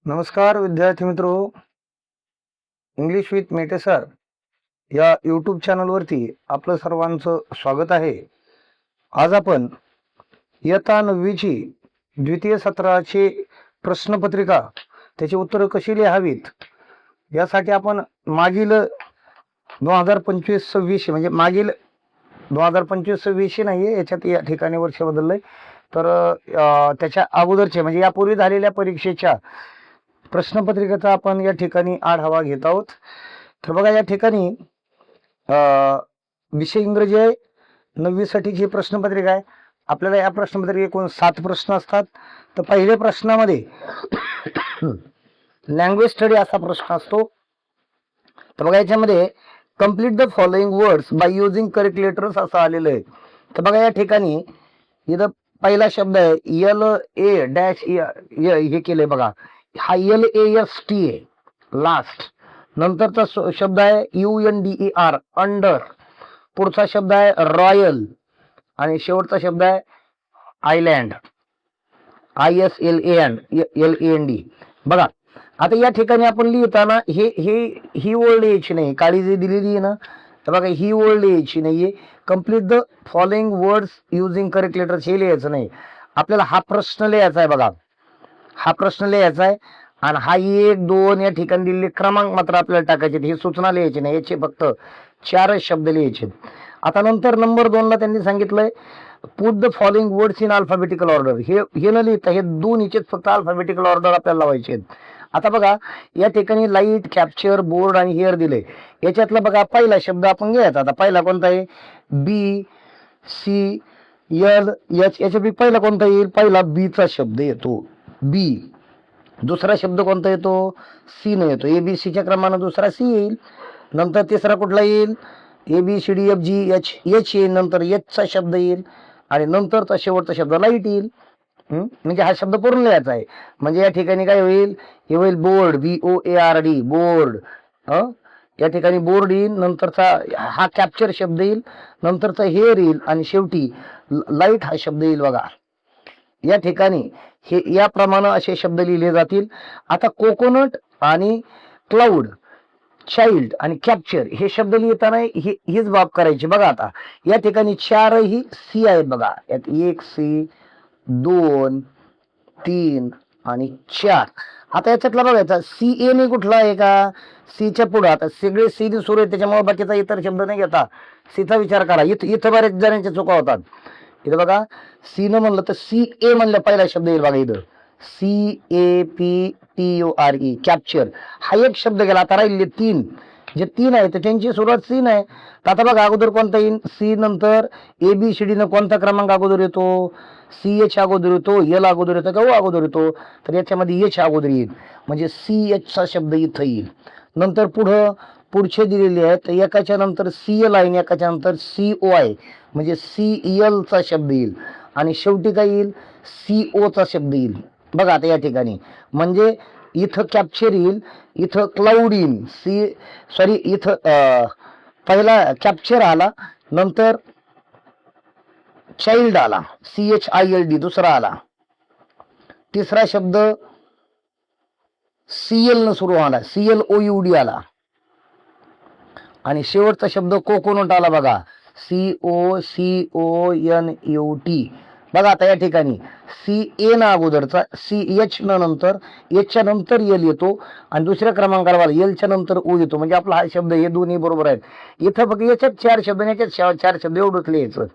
नमस्कार विद्यार्थी मित्रो, इंग्लिश विथ मेटे सर या यूट्यूब चॅनलवरती आपलं सर्वांचं स्वागत आहे. आज आपण इयत्ता 9वीची द्वितीय सत्राची प्रश्नपत्रिका त्याची उत्तरं कशी लिहावीत यासाठी आपण मागील 2025-26 म्हणजे मागील 2025-26 नाही, याच्यात या ठिकाणी वर्ष बदललंय. तर त्याच्या अगोदरचे म्हणजे यापूर्वी झालेल्या परीक्षेच्या प्रश्नपत्रिकेचा आपण या ठिकाणी आढावा घेत आहोत. तर बघा, या ठिकाणी विषय इंग्रजी आहे, 9वीसाठीची प्रश्नपत्रिका आहे. आपल्याला या प्रश्नपत्रिकेत एकूण 7 प्रश्न असतात. तर पहिल्या प्रश्नामध्ये लँग्वेज स्टडी असा प्रश्न असतो. तर बघा, याच्यामध्ये complete the following words by using correct letters असं आलेलं आहे. तर बघा, या ठिकाणी इथं पहिला शब्द आहे LA-E हे केलंय बघा, हा LAST आहे लास्ट. नंतरचा शब्द आहे UNDER अंडर. पुढचा शब्द आहे रॉयल आणि शेवटचा शब्द आहे आयलँड ISLAND. बघा, आता या ठिकाणी आपण लिहिताना ही ओळ लिहायची नाही, काळी जी दिलेली आहे ना, तर बघा ही ओळ लिहायची नाहीये. Complete the following words using correct letters हे लिहायचं नाही. आपल्याला हा प्रश्न लिहायचा आहे बघा, हा प्रश्न लिहायचा आहे आणि हा 1, 2 या ठिकाणी दिलेले क्रमांक मात्र आपल्याला टाकायचे. ही सूचना लिहायची नाही, याचे फक्त 4 शब्द लिहायचे. आता नंतर नंबर 2 ला त्यांनी सांगितलंय put the following words in alphabetical order. हे न लिहिता हे दोन हिचेच फक्त अल्फाबेटिकल ऑर्डर आपल्याला लावायचे आहेत. आता बघा, या ठिकाणी लाईट, कॅप्चर, बोर्ड आणि हेअर दिले. याच्यातला बघा पहिला शब्द आपण घ्यायचा. आता पहिला कोणता आहे? BCL याच्या पहिला कोणता येईल? पहिला बीचा शब्द येतो, बी. दुसरा शब्द कोणता येतो? सी न येतो. ABCच्या क्रमानं दुसरा सी येईल. नंतर तिसरा कुठला येईल? ABCDFGH येईल. नंतर एचचा शब्द येईल आणि नंतरचा शेवटचा शब्द लाईट येईल. म्हणजे हा शब्द पूर्ण लिहायचा आहे. म्हणजे या ठिकाणी काय होईल? हे होईल बोर्ड, BOARD बोर्ड. या ठिकाणी बोर्ड येईल, नंतरचा हा कॅप्चर शब्द येईल, नंतरचा हेअर येईल आणि शेवटी लाईट हा शब्द येईल. बघा, या ठिकाणी हे याप्रमाणे असे शब्द लिहिले जातील. आता कोकोनट आणि क्लाउड, चाइल्ड आणि कॅप्चर हे शब्द लिहिताना हीच बाब करायची. बघा, आता या ठिकाणी 4ही सी आहेत. बघा, यात 1 सी, 2, 3 आणि 4. आता याच्यातला बघायचा CA ने कुठला आहे का? सीच्या पुढे आता सगळे सी सुरू आहे, त्याच्यामुळे बाकीचा इतर शब्द नाही घेता. सीचा विचार करा. इथं बऱ्याच जणांच्या चुका होतात. इथं बघा, सी न म्हणलं तर CA म्हणलं पहिला शब्द येईल. बघा इथं CAPTURE कॅप्चर हा एक शब्द गेला. आता राहिले 3. जे 3 आहे तर त्यांची सुरुवात सी आहे. तर आता बघा, अगोदर कोणता येईल? सी नंतर ABCD न कोणता क्रमांक अगोदर येतो? CH अगोदर येतो, L अगोदर येतो का O अगोदर येतो? तर याच्यामध्ये H अगोदर येईल, म्हणजे CH शब्द इथं येईल. नंतर पुढचे दिलेले आहेत, एकाच्या नंतर CL आहे, एकाच्या नंतर CO आहे, म्हणजे CL चा शब्द येईल आणि शेवटी काय येईल? CO चा शब्द येईल. बघा, आता या ठिकाणी म्हणजे इथं कॅप्चर येईल, इथं क्लाउड येईल, इथं पहिला कॅप्चर आला, नंतर चाइल्ड आला CHILD, दुसरा आला, तिसरा शब्द CL न सुरू आला CLOUD आला आणि शेवटचा शब्द कोकोनट आला. बघा, COCONUT. बघा, आता या ठिकाणी CA ना अगोदरचा, CH न नंतर, Hच्या नंतर L येतो आणि दुसऱ्या क्रमांकाला L च्या नंतर O येतो. म्हणजे आपला हा शब्द हे दोन्ही बरोबर आहेत. इथं फक्त याच्यात 4 शब्द, याच्यात 4 शब्द एवढंच लिहायचं.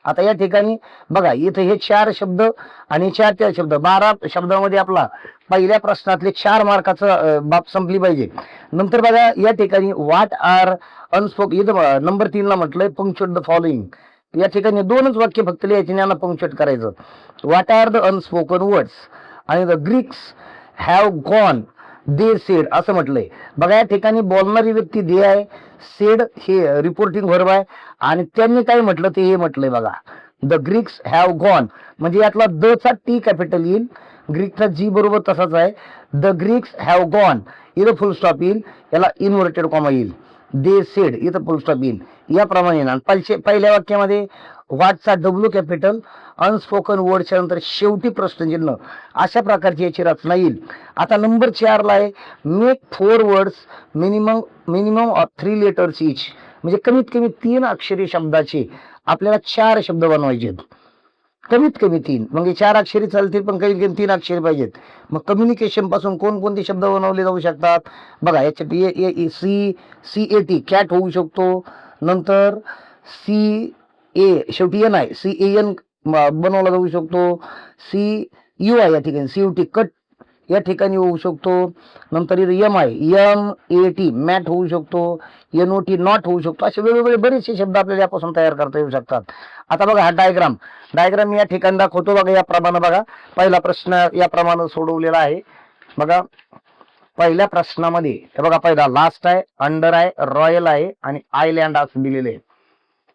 आता या ठिकाणी बघा, इथं हे 4 शब्द आणि 4 शब्द 12 शब्दामध्ये आपला पहिल्या प्रश्नातले 4 मार्काचं बाब संपली पाहिजे. नंतर बघा, या ठिकाणी व्हॉट आर अनस्पोकन, इथं नंबर 3 ला म्हटलंय पंक्च्युएट द फॉलोइंग. या ठिकाणी 2च वाक्य फक्त लिहायचे, यांना पंक्च्युएट करायचं. What are the unspoken words आणि the Greeks have gone they said असं म्हटलंय. बघा, या ठिकाणी बोलणारी व्यक्ती दे आहे, सेड हे रिपोर्टिंग व्हर्ब आहे आणि त्यांनी काय म्हटलं ते हे म्हटलंय. बघा, द ग्रीक्स हॅव गॉन म्हणजे यातला द चा T कॅपिटल येईल, ग्रीकचा G बरोबर तसाच आहे. द ग्रीक्स हॅव गॉन इथं फुल स्टॉप येईल, याला इन्व्हर्टेड कॉमा येईल. दे सेड इथं फुल स्टॉप येईल. याप्रमाणे ना पहिल्या वाक्यामध्ये व्हॉटचा डब्ल्यू कॅपिटल, अनस्पोकन वर्डच्या नंतर शेवटी प्रश्नचिन्ह, अशा प्रकारची याची रचना येईल. आता नंबर 4 ला आहे make 4 words minimum of 3 letters each, म्हणजे कमीत कमी 3 अक्षरी शब्दाचे आपल्याला 4 शब्द बनवायचे आहेत. कमीत कमी 3, म्हणजे 4 अक्षरी चालतील पण कमीत कमी 3 अक्षरी पाहिजेत. मग कम्युनिकेशन पासून कोणकोणते शब्द बनवले जाऊ शकतात बघा, याच्यात CAT कॅट होऊ शकतो, नंतर शेवटी एन आहे CAN बनवला जाऊ शकतो, CUI या ठिकाणी CUT कट या ठिकाणी होऊ शकतो, नंतर MAT मॅट होऊ शकतो, NOT नॉट होऊ शकतो. असे वेगवेगळे बरेचसे शब्द आपल्याला यापासून तयार करता येऊ शकतात. आता बघा हा डायग्राम या ठिकाणी दाखवतो बघा, याप्रमाणे बघा. पहिला प्रश्न याप्रमाणे सोडवलेला आहे बघा. पहिल्या प्रश्नामध्ये हे बघा, पहिला लास्ट आहे, अंडर आहे, रॉयल आहे आणि आयलँड असं दिलेले आहे.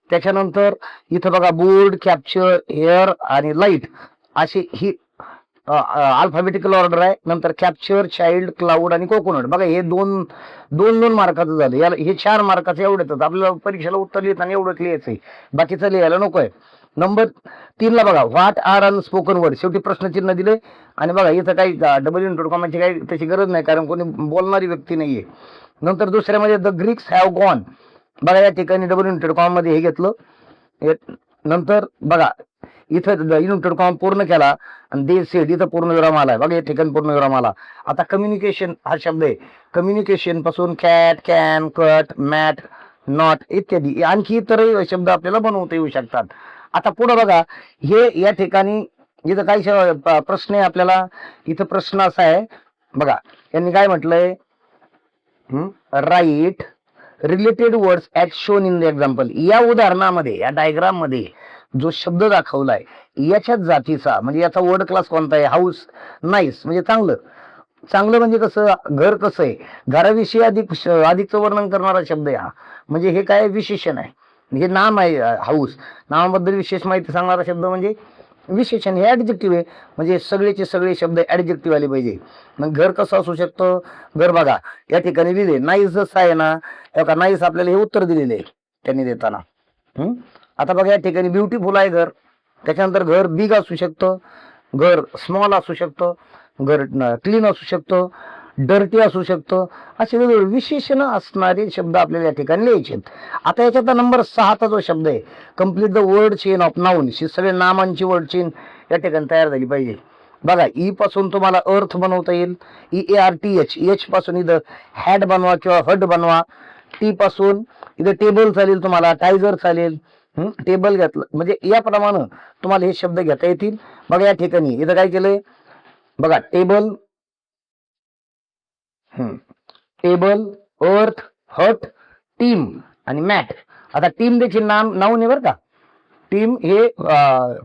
त्याच्यानंतर इथं बघा बोर्ड, कॅप्चर, एअर आणि लाईट अशी ही अल्फाबेटिकल ऑर्डर आहे. नंतर कॅप्चर, चाइल्ड, क्लाउड आणि कोकोनट. बघा हे दोन मार्काचं झालं. याला हे 4 मार्काचं एवढंच. आपल्याला परीक्षेला उत्तर लिहिताना एवढंच लिहायचंय, बाकीचं लिहायला नकोय. नंबर 3 ला बघा व्हॉट आर अनस्पोकन वर्ड, शेवटी प्रश्नचिन्ह दिले. आणि बघा इथं काही डबल.कॉमाची काही त्याची गरज नाही, कारण कोणी बोलणारी व्यक्ती नाहीये. नंतर दुसऱ्यामध्ये द ग्रीक्स हॅव गॉन, बघा या ठिकाणी डबल.कॉम मध्ये हे घेतलं. नंतर बघा इथं युनिट.कॉम पूर्ण केला आणि दे सेड इथं पूर्णविराम आलाय बघा, या ठिकाणी पूर्णविराम आला. आता कम्युनिकेशन हा शब्द आहे. कम्युनिकेशन पासून cat, can, cut, mat, not इत्यादी आणखी इतर शब्द आपल्याला बनवता येऊ शकतात. आता पुढे बघा, हे या ठिकाणी इथं काही प्रश्न आहे आपल्याला. इथं प्रश्न असा आहे बघा, यांनी काय म्हटलंय, write related words as shown in the example. या उदाहरणामध्ये, या डायग्राम मध्ये जो शब्द दाखवलाय याच्याच जातीचा, म्हणजे याचा वर्ड क्लास कोणता आहे, हाऊस, नाईस म्हणजे चांगलं म्हणजे कसं, घर कसं आहे, घराविषयी अधिकचं वर्णन करणारा शब्द आहे हा. म्हणजे हे काय विशेषण आहे, हे नाम आहे हाऊस, नामाबद्दल विशेष माहिती सांगणारा शब्द म्हणजे विशेषण. हे ऍडजेक्टिव्ह आहे, म्हणजे सगळेचे सगळे शब्द ऍडजेक्टिव्ह आले पाहिजे. मग घर कसं असू शकतं, घर बघा या ठिकाणी लिहिले नाईस जसं आहे ना, नाईस आपल्याला हे उत्तर दिलेले आहे त्यांनी देताना. आता बघा या ठिकाणी ब्युटिफुल आहे घर, त्याच्यानंतर घर बिग असू शकतं, घर स्मॉल असू शकतं, घर क्लीन असू शकतं, डर्टी असू शकतं. असे वेगवेगळे विशेषण असणारे शब्द आपल्याला या ठिकाणी लिहायचे. आता याच्यात नंबर 6चा जो शब्द आहे, complete the word chain of noun, सगळे नामांची वर्ड चेन या ठिकाणी तयार झाली पाहिजे. बघा ई पासून तुम्हाला अर्थ बनवता येईल, EARTH, एच पासून इथं हॅड बनवा किंवा हट बनवा, टी पासून इथं टेबल चालेल, तुम्हाला टायझर चालेल. टेबल घेतलं म्हणजे याप्रमाणे तुम्हाला हे शब्द घेता येतील. बघा या ठिकाणी इथं काय केलंय बघा, टेबल, अर्थ, हट, टीम आणि मॅट. आता टीम देखील नाऊन आहे बरं का. टीम हे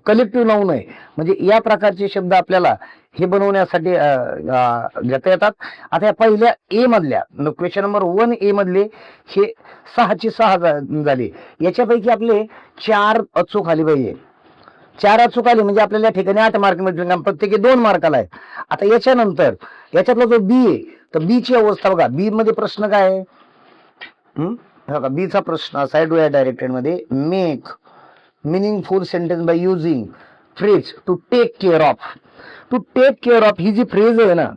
कलेक्टिव्ह नाऊन आहे. म्हणजे या प्रकारचे शब्द आपल्याला हे बनवण्यासाठी घेता येतात. आता या पहिल्या ए मधल्या क्वेश्चन नंबर 1A मधले हे 6ची 6 झाले. याच्यापैकी आपले 4 अचूक आले पाहिजे. 4 अचूक आले म्हणजे आपल्याला या ठिकाणी 8 मार्क मिळतील, प्रत्येकी 2 मार्काला आहे. आता याच्यानंतर याच्यातला जो बी आहे, तर बी ची अवस्था बघा. बी मध्ये प्रश्न काय आहे, बघा बीचा प्रश्न असा आहे, डू डायरेक्टेड मध्ये make meaningful sentence by using phrase to take care of. To take care of ही जी फ्रेज आहे ना,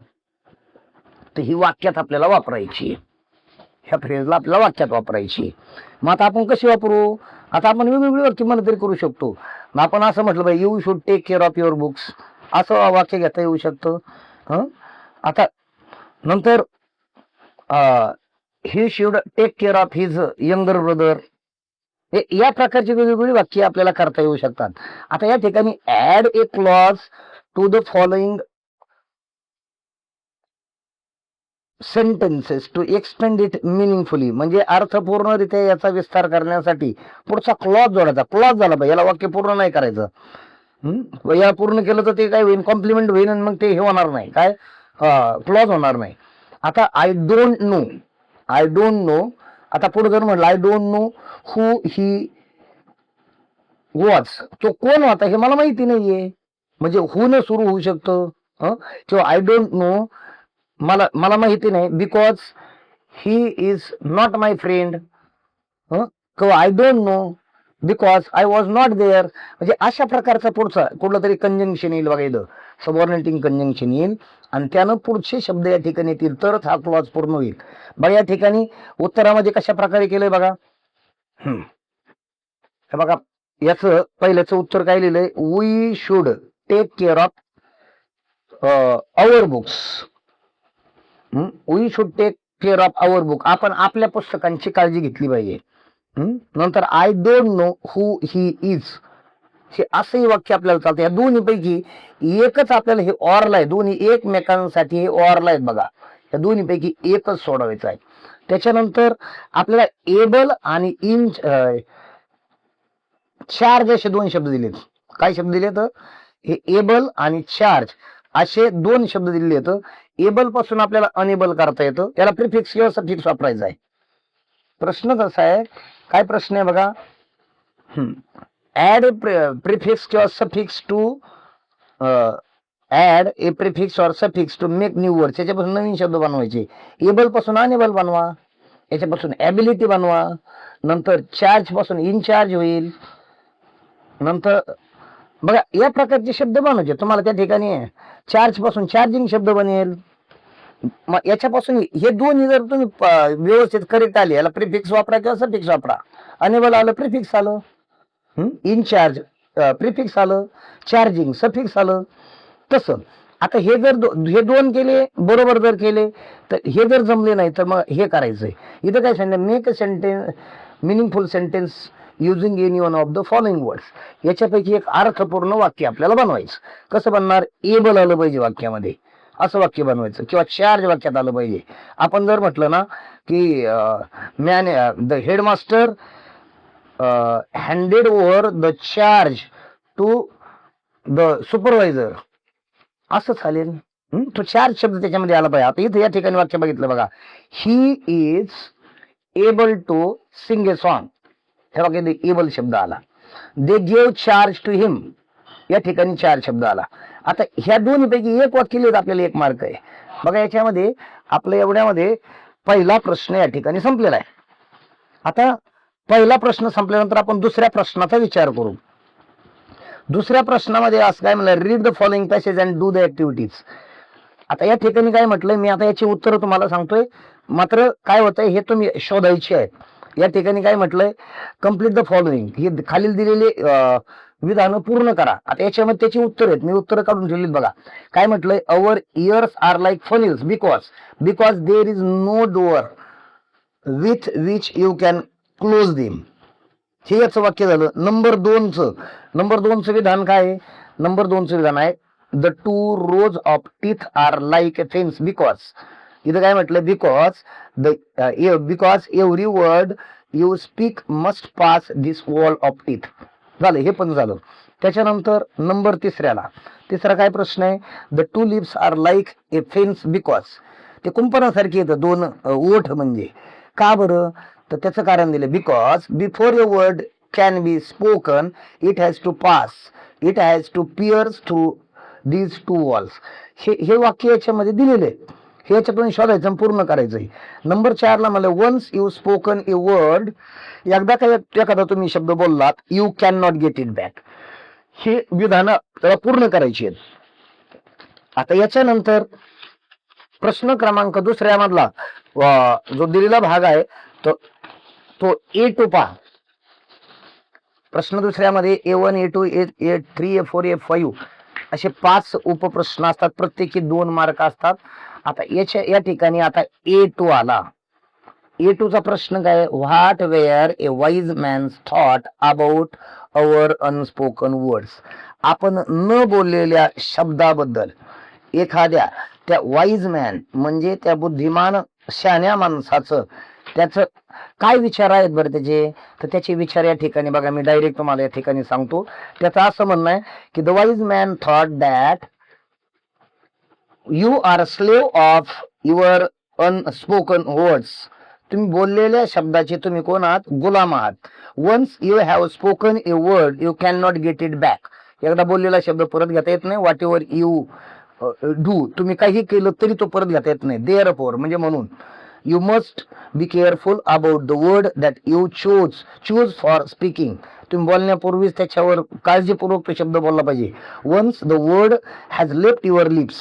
तर ही वाक्यात आपल्याला वापरायची. ह्या फ्रेजला आपल्याला वाक्यात वापरायची. मग आता आपण कशी वापरू, आता आपण वेगवेगळी वाक्य मला तरी करू शकतो. मग आपण असं म्हटलं पाहिजे, you should take care of your books, असं वाक्य घेता येऊ शकतं. आता नंतर he should take care of his younger brother. या प्रकारची वेगवेगळी वाक्य आपल्याला करता येऊ शकतात. आता या ठिकाणी add a clause to the following sentences to extend it meaningfully, म्हणजे अर्थपूर्णरित्या याचा विस्तार करण्यासाठी पुढचा क्लॉज जोडायचा. क्लॉज झाला पाहिजे, याला वाक्य पूर्ण नाही करायचं. या पूर्ण केलं तर ते काय होईल, कॉम्प्लिमेंट होईल आणि मग ते हे होणार नाही, काय क्लॉज होणार नाही. आता आय डोंट नो, आता पुढे जर म्हटलं I don't know who he was, तो कोण होता हे मला माहिती नाहीये, म्हणजे हु न सुरू होऊ शकतं. किंवा आय डोंट नो मला माहिती नाही because he is not my friend. किंवा I don't know because I was not there. म्हणजे अशा प्रकारचा पुढचा कुठलं तरी कंजंक्शन येईल बघा, इथं सबऑर्डिनेटिंग कंजंक्शन येईल आणि त्यानं पुढचे शब्द या ठिकाणी येतील तरच हा क्लॉज पूर्ण होईल. बघा या ठिकाणी उत्तरामध्ये कशा प्रकारे केलंय बघा. हे बघा, याचं पहिल्याचं उत्तर काय लिहिलंय, we should take care of our books. We should take care of our book. आपण आपल्या पुस्तकांची काळजी घेतली पाहिजे. नंतर I don't know who he is. हे असंही वाक्य आपल्याला चालतं. या दोन्ही पैकी एकच आपल्याला हे ऑरला आहे, दोन्ही एकमेकांसाठी हे ऑरला आहेत बघा. या दोन्ही पैकी एकच सोडवायचं आहे. त्याच्यानंतर आपल्याला एबल आणि इन चार्ज असे दोन शब्द दिलेत. काय शब्द दिलेत, हे एबल आणि चार्ज असे दोन शब्द दिलेले आहेत. एबल पासून आपल्याला अनेबल करता येतं, त्याला प्रिफिक्स किंवा सफिक्स वापरायचा आहे. प्रश्न कसा आहे, काय प्रश्न आहे बघा, ऍड प्रिफिक्स किंवा suffix to add a prefix or suffix to make new word. त्याच्यापासून नवीन शब्द बनवायचे. एबल पासून अनेबल बनवा, याच्यापासून एबिलिटी बनवा, नंतर चार्ज पासून इनचार्ज होईल. नंतर बघा या प्रकारचे शब्द बनवायचे. तुम्हाला त्या ठिकाणी चार्ज पासून चार्जिंग शब्द बनेल. मग याच्यापासून हे दोन्ही जर तुम्ही व्यवस्थित करीत आले, याला प्रिफिक्स वापरा किंवा सफिक्स वापरा. अनेबल आलं प्रिफिक्स आलं, इनचार्ज प्रिफिक्स आलं, चार्जिंग सफिक्स आलं. तसं आता हे जर हे दोन केले बरोबर जर केले तर हे जर जमले नाही तर मग हे करायचंय. इथं काय सांगितलं, make a sentence meaningful sentence using any one of the following words. याच्यापैकी एक अर्थपूर्ण वाक्य आपल्याला बनवायचं. कसं बनणार, एबल आलं पाहिजे वाक्यामध्ये, असं वाक्य बनवायचं, किंवा चार्ज वाक्यात आलं पाहिजे. आपण जर म्हटलं ना की man the headmaster handed over the charge to the supervisor, असं चालेल. तो चार्ज शब्द त्याच्यामध्ये आला पाहिजे. आता इथे या ठिकाणी वाक्य बघितलं बघा, he is able to sing a song. हे बघा एबल शब्द आला. They gave charge to him, या ठिकाणी चार्ज शब्द आला. आता ह्या दोन्ही पैकी एक वाक्य लिहित आपल्याला 1 मार्क आहे. बघा याच्यामध्ये आपल्या एवढ्यामध्ये पहिला प्रश्न या ठिकाणी संपलेला आहे. आता पहिला प्रश्न संपल्यानंतर आपण दुसऱ्या प्रश्नाचा विचार करू. दुसऱ्या प्रश्नामध्ये असं काय म्हणलं, read the following passage and do the activities. आता या ठिकाणी काय म्हटलंय, मी आता याची उत्तरं तुम्हाला सांगतोय, मात्र काय होतंय हे तुम्ही शोधायची आहेत. या ठिकाणी काय म्हटलंय, कम्प्लीट द फॉलोइंग, हे खालील दिलेले विधान पूर्ण करा. आता याच्यामध्ये त्याची उत्तर आहेत, मी उत्तर काढून ठेवलीत बघा. काय म्हटलंय, our ears are like funnels because there is no door with which you can close them. हे याचं वाक्य झालं. नंबर 2चं विधान काय आहे, नंबर 2चं विधान आहे, the 2 rows of teeth are like a fence because. इथं काय म्हटलं, because every word you speak must pass this wall of teeth. झालं, हे पण झालं. त्याच्यानंतर नंबर 3रा काय प्रश्न आहे, the 2 lips are like a fence because. ते कुंपणासारखे येतं 2 ओठ म्हणजे. का बरं, तर त्याचं कारण दिलं, because before a word can be spoken it has to pass, it has to pierce through these 2 walls. हे वाक्य याच्यामध्ये दिलेले आहे. हे याच्यातून शोधायचं पूर्ण करायचंय. नंबर 4ला मला, once you spoken a word, एकदा काय एखादा तुम्ही शब्द बोललात, you can not get it back. हे विधान त्याला पूर्ण करायची आहेत. आता याच्यानंतर प्रश्न क्रमांक 2 मधला जो दिलेला भाग आहे तो A2 पहा. प्रश्न 2 मध्ये A1 A2 A3 A4 A5 असे 5 उपप्रश्न असतात, प्रत्येकी 2 मार्क असतात. आता या ठिकाणी आता A2 आला. A2चा प्रश्न काय, what were a wise man's thought about our unspoken words. आपण न बोललेल्या शब्दाबद्दल एखाद्या त्या वाईज मॅन म्हणजे त्या बुद्धिमान शहाण्या माणसाचं त्याचं काय विचार आहेत बरं त्याचे. तर त्याचे विचार या ठिकाणी बघा, मी डायरेक्ट तुम्हाला या ठिकाणी सांगतो. त्याचं असं म्हणणं आहे की the wise man thought that you are slave of your unspoken words. तुम्ही बोललेल्या शब्दाचे तुम्ही कोण आहात, गुलाम आहात. Once you have spoken a word you can not get it back. एकदा बोललेला शब्द परत घेता येत नाही. व्हॉट एव्हर यू डू, तुम्ही काही केलं तरी तो परत घेता येत नाही. देअरफॉर म्हणजे म्हणून, you must be careful about the word that you choose for speaking. तुम्ही बोलण्यापूर्वीच त्याच्यावर काळजीपूर्वक तो शब्द बोलला पाहिजे. Once the word has left your lips,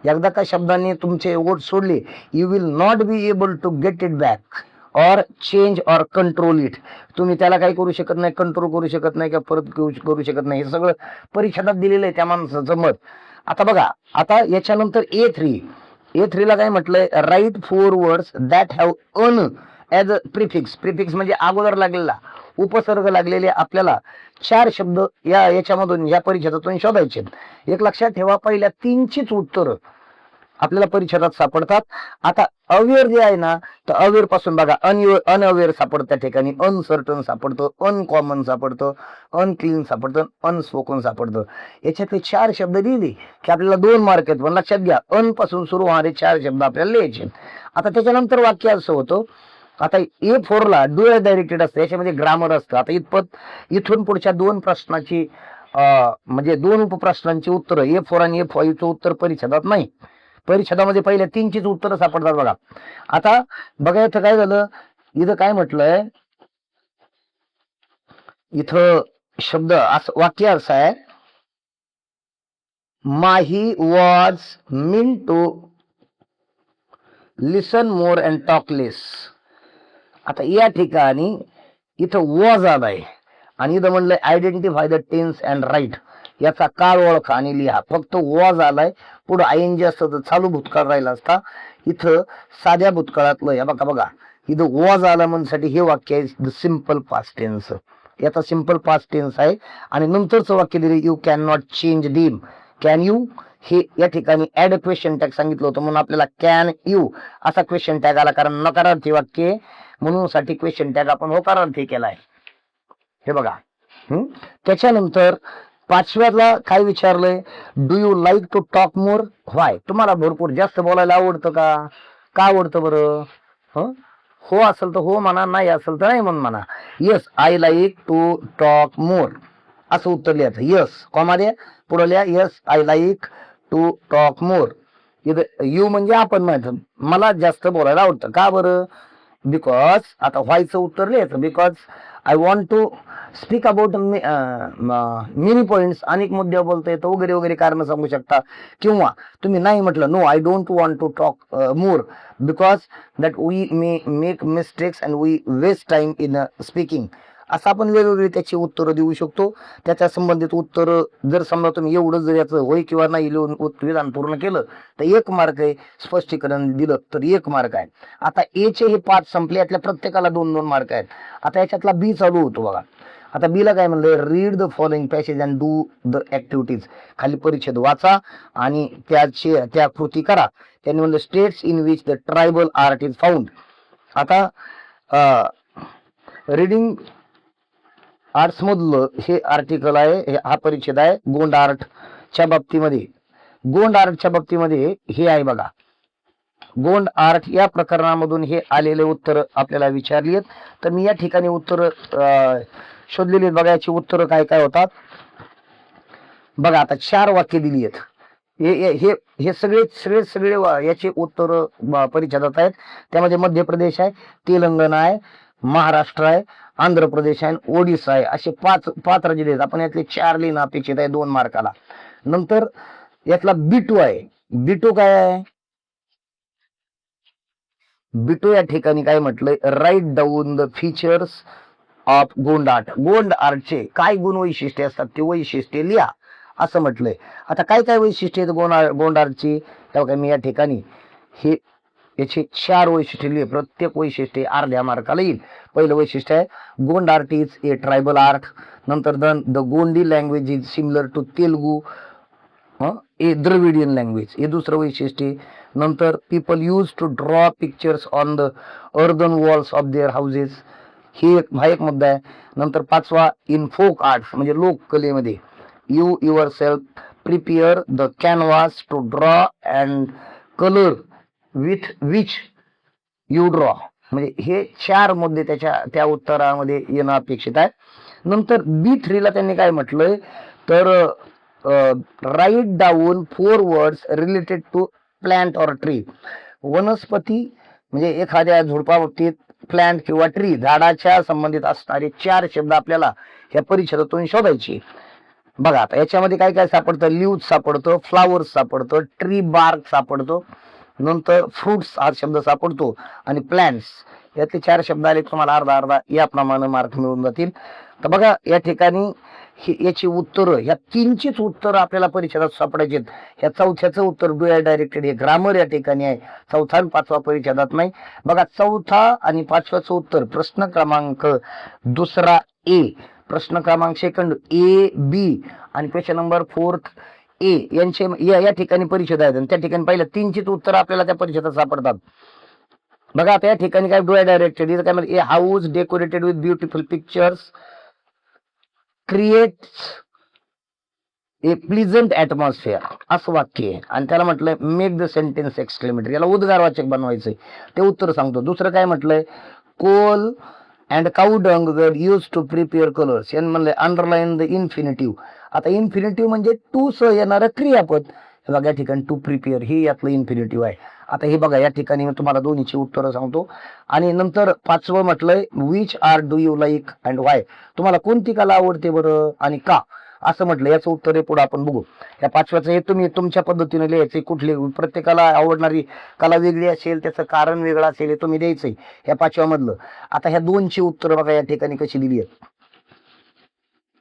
एकदा का शब्दाने तुमचे ओठ सोडले, you will not be able to get it back or change or control it. तुम्ही त्याला काय करू शकत नाही, कंट्रोल करू शकत नाही किंवा परत करू शकत नाही. हे सगळं परिच्छेदात दिलेलं आहे त्या माणसाचं मत. आता बघा, आता याच्यानंतर A3 ला काय म्हटलंय, write 4 words that have un as a prefix. Prefix म्हणजे अगोदर लागलेला, उपसर्ग लागलेले आपल्याला 4 शब्द याच्यामधून या परिच्छेदातून शोधायचे. एक लक्षात ठेवा, पहिल्या 3चीच उत्तर आपल्याला परिच्छेदात सापडतात. आता अवेअर जे आहे ना, तर अवेअर पासून बघा, अनअवेअर सापडतं त्या ठिकाणी, अनसर्टन सापडतं, अनकॉमन सापडतं, अनक्लीन सापडतं, अनस्पोकन सापडतं. याच्यातले 4 शब्द लिहिले की आपल्याला 2 मार्क आहेत. पण लक्षात घ्या, अन पासून सुरू होणारे 4 शब्द आपल्याला लिहायचे. आता त्याच्यानंतर वाक्य असं होतं, आता A4 ला डुअल डायरेक्टेड असतं, याच्यामध्ये ग्रामर असतं. आता इथून पुढच्या 2 प्रश्नाची म्हणजे 2 उपप्रश्नांची उत्तर A4 आणि A5 चं उत्तर परिच्छेदात नाही. परिच्छेदामध्ये पहिल्या 3चीच उत्तर सापडतात बघा. आता बघा इथं काय झालं, इथं काय म्हटलंय, इथं शब्द असं, वाक्य असं आहे, Mahi was meant to listen more and talk less. आता या ठिकाणी इथं वॉज आलाय आणि इथं म्हणलंय identify the tense and write, याचा काळ ओळखा आणि लिहा. फक्त वॉज आलाय, पुढे आयएनजी असतं तर चालू भूतकाळ राहिला असता. इथं साध्या भूतकाळातलं या बघा, इथं वॉज आला म्हणण्यासाठी हे वाक्य आहे द सिम्पल पास्ट टेन्स. याचा सिम्पल पास्ट टेन्स आहे. आणि नंतरचं वाक्य दिले, you can not change them. Can you, हे या ठिकाणी ऍड क्वेश्चन टॅग सांगितलं होतं, म्हणून आपल्याला कॅन यू असा क्वेश्चन टॅग आला, कारण नकारार्थी वाक्य म्हणून साठी क्वेश्चन टॅग आपण होकारार्थी केलाय. हे बघा. त्याच्यानंतर 5व्याला काय विचारलंय, do you like to talk more, why. तुम्हाला भरपूर जास्त बोलायला आवडतं का आवडतं बरं? हो असेल तर हो म्हणा, नाही असेल तर नाही म्हणून म्हणा. Yes I like to talk more असं उत्तर लिहायचं. यस कॉमा द्या, पुढे लिहा yes I like to talk more. इथं यू म्हणजे आपण म्हणतो, मला जास्त बोलायला आवडतं. का बरं? बिकॉज. आता व्हायचं उत्तर लिहायचं, because I want to speak about many points, अनेक मुद्दे बोलता येतं वगैरे वगैरे कारण सांगू शकता. किंवा तुम्ही नाही म्हटलं, no I don't want to talk more because that we may make mistakes and we waste time in speaking. असं आपण वेगवेगळी त्याची उत्तरं देऊ शकतो. त्याच्या संबंधित उत्तर जर समजा तुम्ही एवढं जर याचं होय किंवा नाही लिहून विधान पूर्ण केलं तर 1 मार्क आहे, स्पष्टीकरण दिलं तर 1 मार्क आहे. आता ए चे हे 5 संपले, यातल्या प्रत्येकाला 2-2 मार्क आहेत. आता याच्यातला बी चालू होतो बघा. आता बी ला काय म्हणलं, read the following passage and do the activities. खाली परिच्छेद वाचा आणि त्या कृती करा. त्यांनी म्हणलं states in which the tribal art is found. आता रीडिंग आर्ट्स मधलं हे आर्टिकल आहे, हा परिच्छेद आहे गोंड आर्टच्या बाबतीमध्ये. गोंड आर्टच्या बाबतीमध्ये हे आहे बघा, गोंड आर्ट या प्रकरणामधून हे आलेले उत्तर आपल्याला विचारली आहेत. तर मी या ठिकाणी उत्तर शोधलेली बघा. याची उत्तर काय काय होतात बघा. आता 4 वाक्य दिली आहेत. हे सगळे याचे उत्तर परिच्छेदात आहेत. त्यामध्ये मध्य प्रदेश आहे, तेलंगणा आहे, महाराष्ट्र आहे, आंध्र प्रदेश आहे, ओडिसा आहे. असे 5 राज्य आहेत. आपण यातले 4 लिहिणं अपेक्षित आहे 2 मार्काला. नंतर यातला B2 आहे. B2 काय आहे? B2 या ठिकाणी काय म्हटलंय, write down the features of Gond art. Gond आर्टचे काय गुण वैशिष्ट्ये असतात ते वैशिष्ट्ये लिहा असं म्हटलंय. आता काय काय वैशिष्ट्ये आहेत गोंड आर्टची, तेव्हा मी या ठिकाणी हे याचे 4 वैशिष्ट्ये लिहिले. प्रत्येक वैशिष्ट्ये अर्ध्या मार्काला येईल. पहिलं वैशिष्ट्य आहे Gond art is a tribal art. नंतर the Gondi language is similar to Telugu a Dravidian language, हे दुसरं वैशिष्ट्य. नंतर people use to draw pictures on the earthen walls of their houses, हा एक मुद्दा आहे. नंतर 5वा इन फोक आर्ट्स म्हणजे लोककलेमध्ये you yourself prepare the canvas to draw and colour with which you draw. म्हणजे हे 4 मुद्दे त्या उत्तरामध्ये येणं अपेक्षित आहे. नंतर B3 ला त्यांनी काय म्हटलंय, तर write down 4 words related to plant or tree. वनस्पती म्हणजे एखाद्या झुडपाबाबतीत प्लांट किंवा ट्री, झाडाच्या संबंधित असणारे 4 शब्द आपल्याला ह्या परिच्छेदातून शोधायचे. बघा आता याच्यामध्ये काय काय सापडतं, लिव्ह सापडतो, फ्लावर्स सापडतो, ट्री बार्क सापडतो, नंतर फ्रुट्स हा शब्द सापडतो आणि प्लांट्स, यातले 4 शब्द आले तुम्हाला अर्धा अर्धा याप्रमाणे मार्क मिळून जातील. तर बघा या ठिकाणी याची उत्तरं, ह्या 3चीच उत्तरं आपल्याला परिच्छेदात सापडायची. ह्या 4थ्याचं उत्तर डू आय डायरेक्टेड हे ग्रामर या ठिकाणी आहे, 4था आणि 5वा परिच्छेदात नाही. बघा 4था आणि 5व्याचं उत्तर प्रश्न क्रमांक 2 ए, प्रश्न क्रमांक 2 ए बी आणि क्वेश्चन नंबर 4 ए यांचे या ठिकाणी परिच्छेद आहेत. त्या ठिकाणी पहिल्या 3चीच उत्तर आपल्याला त्या परिच्छेदात सापडतात. बघा आता या ठिकाणी काय डू आय डायरेक्टेड इथं काय म्हणजे, a house decorated with beautiful pictures creates a pleasant atmosphere असं वाक्य आहे आणि त्याला म्हटलंय मेक द सेंटेन्स एक्सक्लेमेटरी, याला उद्गारवाचक बनवायचंय. ते उत्तर सांगतो. दुसरं काय म्हटलंय, Coal and cow Dang were use to prepare colours, यांनी म्हणलंय अंडरलाईन द इन्फिनिटिव्ह. आता इन्फिनिटिव्ह म्हणजे टू सह येणारं क्रियापद. हे बघा या ठिकाणी टू प्रिपेअर ही यातलं इन्फिनिटिव्ह आहे. आता हे बघा या ठिकाणी मी तुम्हाला दोन्हीची उत्तरं सांगतो. आणि नंतर 5वं म्हटलंय which art do you like and why, तुम्हाला कोणती कला आवडते बरं आणि का, असं म्हटलं. याचं उत्तर आहे पुढे आपण बघू. या 5व्याचं हे तुम्ही तुमच्या पद्धतीने लिहायचे. कुठली प्रत्येकाला आवडणारी कला वेगळी असेल, त्याचं कारण वेगळं असेल, हे तुम्ही द्यायचंय ह्या 5व्या मधलं. आता ह्या 2ची उत्तरं बघा या ठिकाणी कशी दिली आहेत.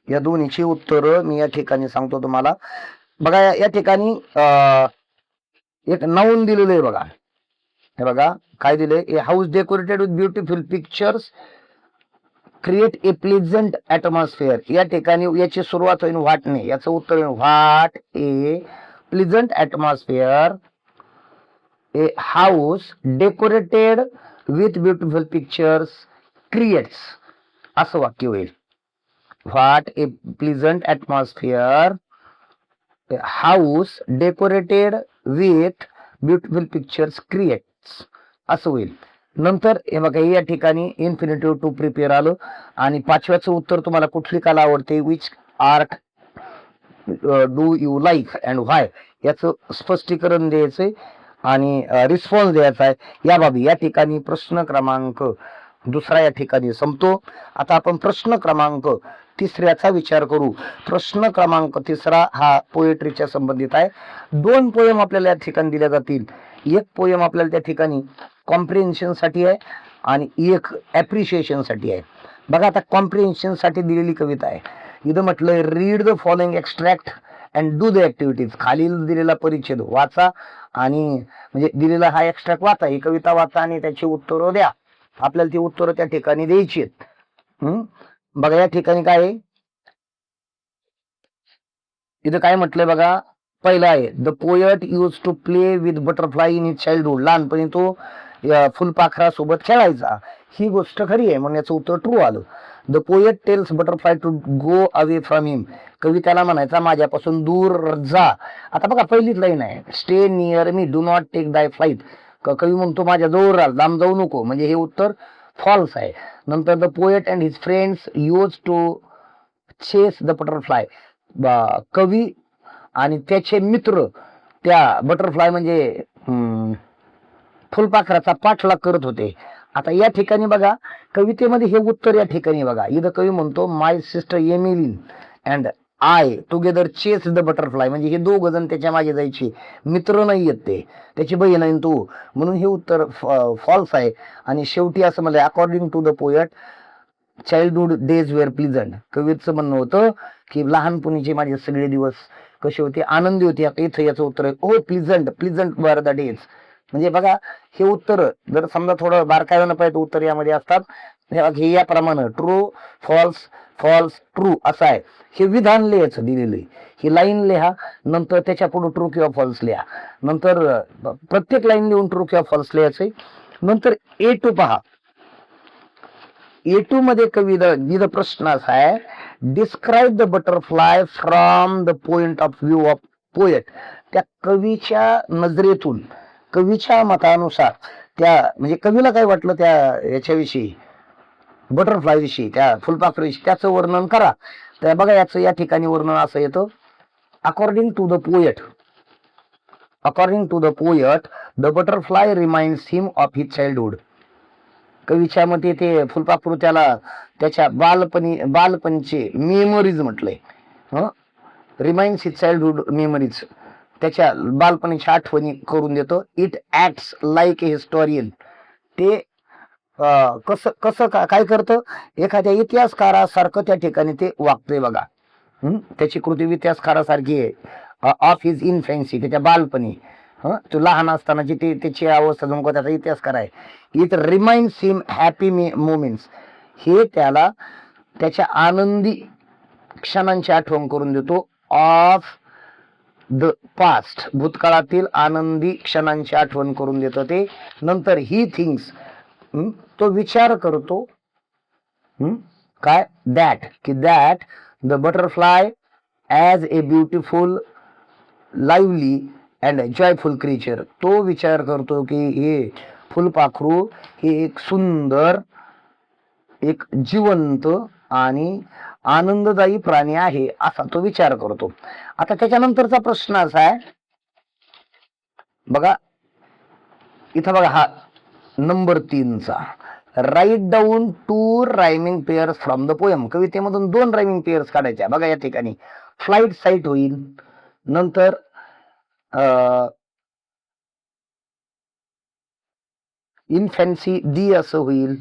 या दोन्हीची उत्तरं मी या ठिकाणी सांगतो तुम्हाला. बघा या ठिकाणी एक नाऊन दिलेलं आहे बघा. हे बघा काय दिलंय, a house decorated with beautiful pictures create a pleasant atmosphere. या ठिकाणी याची सुरुवात होईल व्हाटने, याचं उत्तर होईल what a pleasant atmosphere a house decorated with beautiful pictures creates, असं वाक्य होईल. What a pleasant atmosphere a house decorated with beautiful pictures creates, असं होईल. नंतर हे बघा या ठिकाणी इन्फिनिटिव्ह टू प्रिपेअर आलं आणि 5व्याचं उत्तर तुम्हाला कुठली कला आवडते, which art do you like and why, याचं स्पष्टीकरण द्यायचंय आणि रिस्पॉन्स द्यायचा आहे. या बाबी या ठिकाणी प्रश्न क्रमांक 2 या ठिकाणी संपतो. आता आपण प्रश्न क्रमांक 3चा विचार करू. प्रश्न क्रमांक 3 हा पोएट्रीच्या संबंधित आहे. 2 पोयम आपल्याला या ठिकाणी दिल्या जातील. एक पोयम आपल्याला त्या ठिकाणी कॉम्प्रिहेन्शन साठी आहे आणि एक ॲप्रिशिएशन साठी आहे. बघा आता कॉम्प्रिहेन्शन साठी दिलेली कविता आहे. इथं म्हटलंय read the following extract and do the activities, खालील दिलेला परिच्छेद वाचा आणि म्हणजे दिलेला हा एक्स्ट्रॅक्ट वाचा, ही कविता वाचा आणि त्याची उत्तरं द्या. आपल्याला ती उत्तरं त्या ठिकाणी द्यायची आहेत. बघा या ठिकाणी काय आहे, इथं काय म्हटलंय बघा. पहिला आहे the poet use to play with butterfly in his childhood, लहानपणी तो फुलपाखरा सोबत खेळायचा. ही गोष्ट खरी आहे म्हणून याचं उत्तर ट्रू आलं. The poet tells butterfly to go away from him, कवी त्याला म्हणायचा माझ्यापासून दूर जा. आता बघा पहिलीच लाईन आहे, stay near me do not take thy flight, कवी म्हणतो माझ्या जवळ राहा, लांब जाऊ नको, म्हणजे हे उत्तर फॉल्स आहे. नंतर the poet and his friends use to chase the butterfly, कवी आणि त्याचे मित्र त्या बटरफ्लाय म्हणजे फुलपाखराचा पाठलाग करत होते. आता या ठिकाणी बघा कवितेमध्ये हे उत्तर या ठिकाणी बघा, इथं कवी म्हणतो my sister Emily and I together chase the butterfly, म्हणजे हे 2 जण त्याच्या मागे जायचे, मित्र नाही आहेत ते, त्याची बहीण आहे तो, म्हणून हे उत्तर फॉल्स आहे. आणि शेवटी असं म्हणलं according to the poet childhood days were pleasant, कवीचं म्हणणं होतं की लहानपणीचे माझे सगळे दिवस कसे होते, आनंदी होते. इथं याचं उत्तर आहे oh pleasant, pleasant were the days. म्हणजे बघा हे उत्तर जर समजा थोडं बारकाईनं पाहिजे उत्तर यामध्ये असतात. हे याप्रमाणे ट्रू फॉल्स फॉल्स ट्रू असं आहे. हे विधान लिहायचं दिलेलं आहे, ही लाईन लिहा, नंतर त्याच्या पुढे ट्रू किंवा फॉल्स लिहा, नंतर प्रत्येक लाईन लिहून ट्रू किंवा फॉल्स लिहायचंय. नंतर A2 पहा. A2 मध्ये कवी प्रश्न असा आहे, describe the butterfly from the point of view of poet, त्या कवीच्या नजरेतून कवीच्या मतानुसार त्या म्हणजे कवीला काय वाटलं त्या याच्याविषयी बटरफ्लाय विषयी त्या फुलपाखराविषयी त्याचं वर्णन करा. तर बघा याचं या ठिकाणी वर्णन असं येतं, according to the poet the butterfly reminds him of his childhood, कवीच्या मते ते फुलपाखरू त्याला त्याच्या बालपणीचे मेमरीज म्हटलंय. रिमाइंड्स हिज चाइल्डहुड मेमरीज, त्याच्या बालपणीच्या आठवणी करून देतो. It acts like A historian, ते कसं कसं काय करतं, एखाद्या इतिहासकारासारखं त्या ठिकाणी ते वागतंय बघा. त्याची कृती इतिहासकारासारखी आहे. ऑफ हिज इन्फॅन्सी, त्याच्या बालपणी, तो लहान असतानाची त्याची अवस्था जमको त्याचा इतिहासकार आहे. It reminds him happy moments, हे त्याला त्याच्या आनंदी क्षणांची आठवण करून देतो. ऑफ द पास्ट, भूतकाळातील आनंदी क्षणांची आठवण करून देतो ते. नंतर ही थिंग्स, तो विचार करतो काय, दॅट, की that the butterfly as A beautiful lively and joyful creature, तो विचार करतो की हे फुलपाखरू हे एक सुंदर, एक जिवंत आणि आनंददायी प्राणी आहे, असा तो विचार करतो. आता त्याच्यानंतरचा प्रश्न असा आहे बघा, इथं बघा हा नंबर 3चा, write down 2 rhyming pairs from the poem. कवितेमधून 2 रायमिंग पेअर्स काढायच्या बघा. या ठिकाणी फ्लाईट साईट होईल, नंतर इन्फॅन्सी दी असं होईल,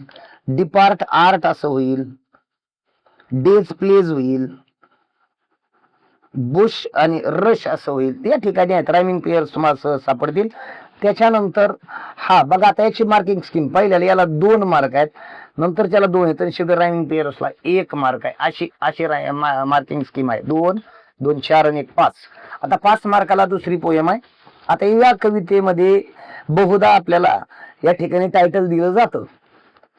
डिपार्ट आर्ट असं होईल, डेज प्लेज होईल, बुश आणि रश असं होईल. या ठिकाणी आहेत रायमिंग पेअर्स तुम्हाला सापडतील. त्याच्यानंतर हा बघा, आता याची मार्किंग स्कीम, पहिल्याला याला 2 मार्क आहेत, नंतर त्याला 2 आहेत, आणि शेवटी रायमिंग पेअर्सला 1 मार्क आहे. अशी मार्किंग स्कीम आहे. 2, 2, 4 आणि 1, 5. आता 5 मार्काला दुसरी पोयम आहे. आता या कवितेमध्ये बहुधा आपल्याला या ठिकाणी टायटल दिलं जातं,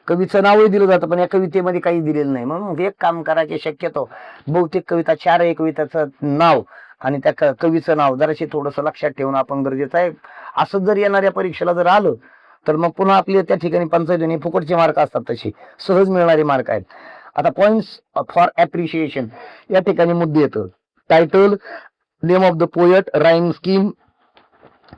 कवीचं नावही दिलं जातं, पण या कवितेमध्ये काही दिलेलं नाही. म्हणून एक काम करा की शक्यतो बहुतेक कविता 4 आहे कविताचं नाव आणि त्या कवीचं नाव जराशी थोडंसं लक्षात ठेवणं आपण गरजेचं आहे. असं जर येणाऱ्या परीक्षेला जर आलं तर मग पुन्हा आपले त्या ठिकाणी पंचायतीने फुकटचे मार्क असतात, तशी सहज मिळणारे मार्क आहेत. आता पॉइंट्स फॉर ऍप्रिशिएशन, या ठिकाणी मुद्दे येतं. Title, name of the poet, rhyme scheme,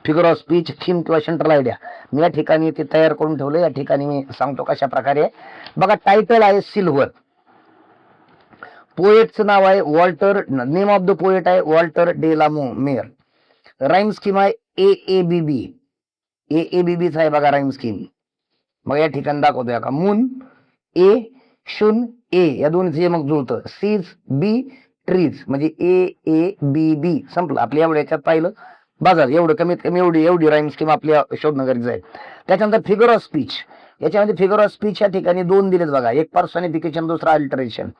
figure of speech, theme किंवा सेंट्रल आयडिया. मी या ठिकाणी ते तयार करून ठेवलं. या ठिकाणी मी सांगतो कशा प्रकारे. बघा, टायटल आहे सिल्वर, पोएटचं नाव आहे Walter, name of the poet आहे Walter de la Mare, rhyme scheme आहे AABB, AABBच आहे बघा राईम स्कीम. मग या ठिकाणी दाखवतोय का, मून A, शून A, या दोन्हीचे मग जुळतं. सीज B, ट्रीज, म्हणजे AABB संपलं. आपल्या एवढ्या याच्यात पाहिलं बाजार, एवढं कमीत कमी एवढी राईम स्कीम आपल्या शोधणं गरजेचं आहे. त्याच्यानंतर फिगर ऑफ स्पीच, याच्यामध्ये फिगर ऑफ स्पीच या ठिकाणी 2 दिलेत बघा, एक पर्सनिफिकेशन, दुसरा अल्टरेशन.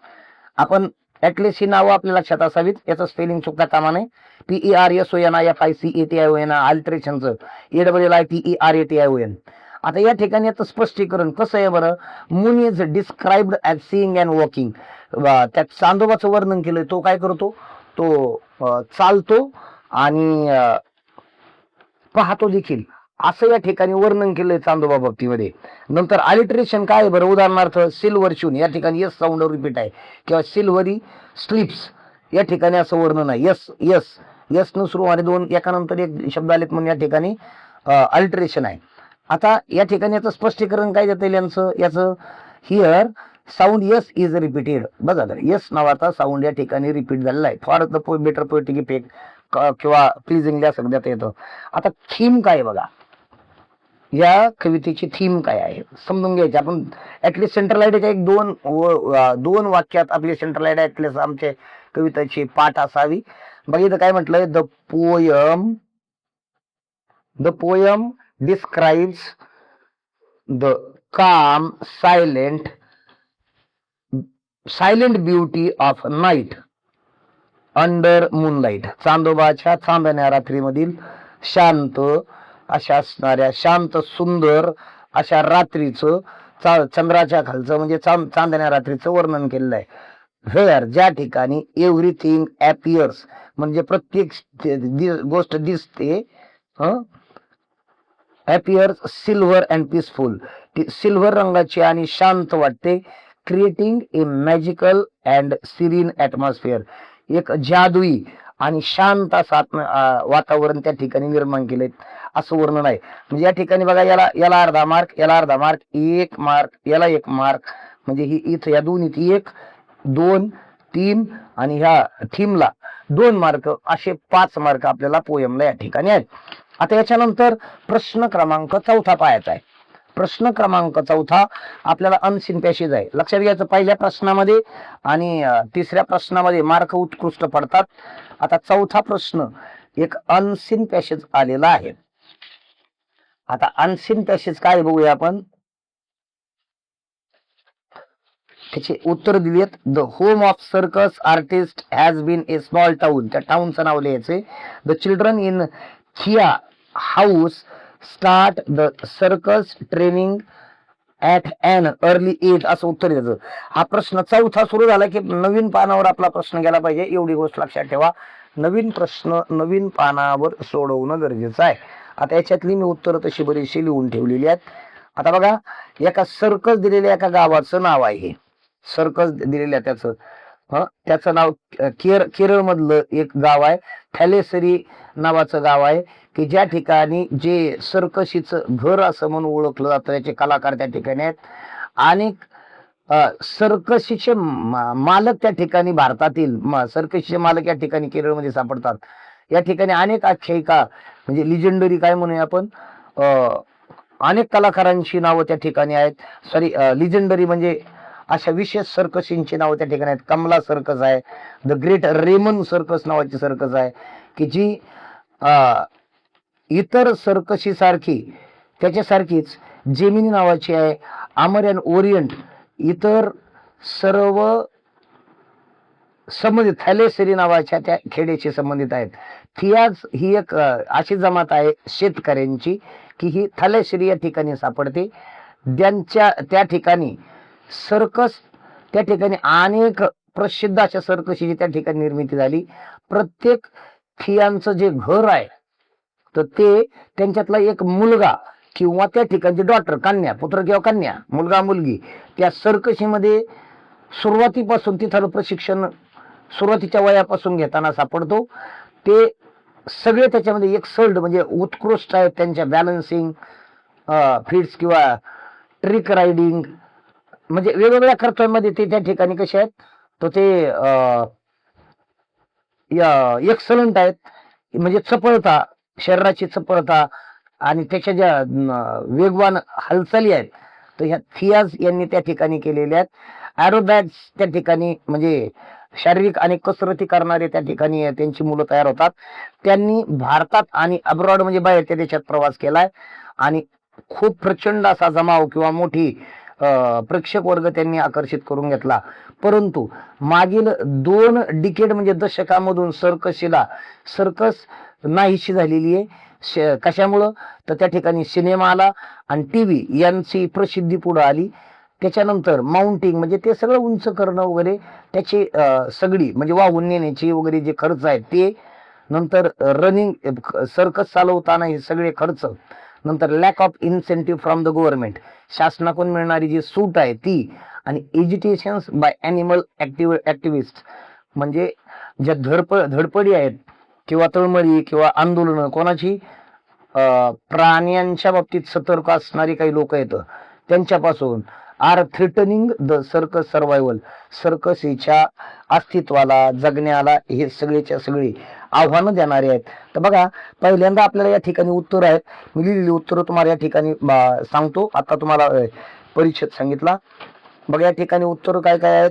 आपण ऍटलिस्ट ही नावं आपल्या लक्षात असावीत, याचं स्पेलिंग चुकता कामा नये. PERSONIFICATION, अल्टरेशनचं ALLITERATION. आता या ठिकाणी याचं स्पष्टीकरण कसं आहे बरं, moon is described as seeing and walking, त्यात चांदोबाचं वर्णन केलंय. तो काय करतो, तो चालतो आणि पाहतो देखील, असं या ठिकाणी वर्णन केलंय चांदोबा बाबतीमध्ये. नंतर अलिटरेशन काय बरं, उदाहरणार्थ सिल्वर शून, या ठिकाणी यस साऊंड रिपीट आहे, किंवा सिल्वरी स्लिप्स, या ठिकाणी असं वर्णन आहे. यस यस यस न सुरू आणि 2 एकानंतर एक शब्द आलेत म्हणून या ठिकाणी अल्टरेशन आहे. आता या ठिकाणी याचं स्पष्टीकरण काय देता येईल याचं, here sound yes is repeated. बघा, तर यस नावाचा साऊंड या ठिकाणी रिपीट झालेला आहे. For the better poetic effect किंवा प्लीजिंगली असं देता येतं. आता थीम काय बघा, या कवितेची थीम काय आहे समजून घ्यायची आपण. ऍटलिस्ट सेंट्रल आयडियाच्या 2 वाक्यात आपली सेंट्रल आयडिया ऍटलिस्ट आमच्या कवितेची पाठ असावी. बघा, इथं काय म्हटलंय, the poem describes the calm silent beauty of night under moonlight. चांदोबाच्या चांदण्या रात्रीमधील शांत अशा असणाऱ्या, शांत सुंदर अशा रात्रीचं, चंद्राच्या खालचं म्हणजे चांदण्या रात्रीचं वर्णन केलेलं आहे. व्हेअर, ज्या ठिकाणी एव्हरीथिंग ॲपियर्स, म्हणजे प्रत्येक गोष्ट दिसते, appears silver and peaceful, silver रंगाची आणि शांत वाटते. Creating a magical and serene atmosphere, एक जादुई आणि शांत असं वातावरण त्या ठिकाणी निर्माण केले. असं वर्णन आहे. म्हणजे या ठिकाणी बघा, याला याला अर्धा मार्क, याला अर्धा मार्क, 1 मार्क, याला 1 मार्क, म्हणजे ही इथं या दोन्हीत 1 2 3 आणि ह्या थीमला 2 मार्क, असे 5 मार्क आपल्याला पोयमला या ठिकाणी आहेत. आता याच्यानंतर प्रश्न क्रमांक 4 पाहायचा आहे. प्रश्न क्रमांक 4 आपल्याला अनसीन पॅसेज आहे. लक्षात घ्यायचं, पहिल्या प्रश्नामध्ये आणि तिसऱ्या प्रश्नामध्ये मार्क उत्कृष्ट पडतात. आता 4था प्रश्न एक अनसीन पॅसेज आलेला आहे. आता अनसीन पॅसेज काय बघूया आपण. त्याचे उत्तर दिलेत. The home of circus artist has been a small town. त्या टाउनचं नाव लिहायचंय. The children in their house start the circus training at an early age, असं उत्तर द्यायचं. हा प्रश्न 4था सुरू झाला की नवीन पानावर आपला प्रश्न गेला पाहिजे, एवढी गोष्ट लक्षात ठेवा. नवीन प्रश्न नवीन पानावर सोडवणं गरजेचं आहे. आता याच्यातली मी उत्तर तशी बरीचशी लिहून ठेवलेली आहेत. आता बघा, एका सर्कस दिलेल्या एका गावाचं नाव आहे. सर्कस दिलेल्या त्याचं नाव केरळ मधलं एक गाव आहे, थॅलेसरी नावाचं गाव आहे, की ज्या ठिकाणी जे सर्कशीचं घर असं म्हणून ओळखलं जातं. त्याचे कलाकार त्या ठिकाणी आहेत. अनेक सर्कशीचे मालक त्या ठिकाणी, भारतातील सर्कशीचे मालक या ठिकाणी केरळमध्ये सापडतात. या ठिकाणी अनेक आख्यायिका, म्हणजे लिजेंडरी काय म्हणूया आपण, अनेक कलाकारांची नावं त्या ठिकाणी आहेत. सॉरी, लिजेंडरी म्हणजे अशा विशेष सर्कशींची नावं त्या ठिकाणी आहेत. कमला सर्कस आहे, द ग्रेट रेमन सर्कस नावाची सर्कस आहे, की जी इतर सर्कशी सारखी, त्याच्यासारखीच जेमिनी नावाची आहे, अमर अँड ओरिएंट, इतर सर्व संबंधित थॅलेसरी नावाच्या त्या खेड्याशी संबंधित आहेत. थियाज ही एक अशी जमात आहे शेतकऱ्यांची, की ही थॅलेसरी या ठिकाणी सापडते. त्या ठिकाणी सर्कस, त्या ठिकाणी अनेक प्रसिद्ध अशा सर्कशीची त्या ठिकाणी निर्मिती झाली. प्रत्येक थियांचं जे घर आहे, तर ते त्यांच्यातला एक मुलगा किंवा त्या ठिकाणची डॉटर, कन्या, पुत्र किंवा कन्या, मुलगा मुलगी, त्या सर्कशीमध्ये सुरुवातीपासून तिथलं प्रशिक्षण सुरुवातीच्या वयापासून घेताना सापडतो. ते सगळे त्याच्यामध्ये एक्सल्ड म्हणजे उत्कृष्ट आहेत. त्यांच्या बॅलन्सिंग फिट्स किंवा ट्रिक रायडिंग, म्हणजे वेगवेगळ्या खर्चामध्ये ते त्या ठिकाणी कसे आहेत, तर ते एक्सलंट आहेत. म्हणजे चपळता, शरीराची चपळता आणि त्याच्या ज्या वेगवान हालचाली आहेत, तर ह्या थियाज यांनी त्या ठिकाणी केलेल्या आहेत. ॲरोबॅट्स त्या ठिकाणी, म्हणजे शारीरिक आणि कसरती करणारे त्या ठिकाणी त्यांची मुलं तयार होतात. त्यांनी भारतात आणि अब्रॉड म्हणजे बाहेरच्या देशात प्रवास केलाय आणि खूप प्रचंड असा जमाव किंवा मोठी प्रेक्षक वर्ग त्यांनी आकर्षित करून घेतला. परंतु मागील 2 डिकेड म्हणजे दशकामधून सर्कस नाहीशी झालेली आहे. कशामुळं, तर त्या ठिकाणी सिनेमा आला आणि टीव्ही यांची प्रसिद्धी पुढे आली. त्याच्यानंतर माउंटिंग म्हणजे ते सगळं उंच करणं वगैरे, त्याची सगळी म्हणजे वाहून नेण्याची वगैरे जे खर्च आहेत ते, नंतर रनिंग सर्कस चालवताना हे सगळे खर्च, नंतर lack of incentive from the government, शासनाकडून मिळणारी जी सूट आहे ती, आणि एजिटेशन्स बाय ॲनिमल ॲक्टिव्हिस्ट, म्हणजे ज्या धडपडी आहेत किंवा तळमळी किंवा आंदोलनं कोणाची, प्राण्यांच्या बाबतीत सतर्क असणारी काही लोक आहेत, त्यांच्यापासून are threatening the circus survival, सर्कसीच्या अस्तित्वाला, जगण्याला हे सगळेच्या सगळे आव्हानं देणारे आहेत. तर बघा, पहिल्यांदा आपल्याला या ठिकाणी उत्तर आहेत. मी लिहिलेली उत्तर तुम्हाला या ठिकाणी सांगतो. आता तुम्हाला परिच्छेद सांगितला. बघा या ठिकाणी उत्तर काय काय आहेत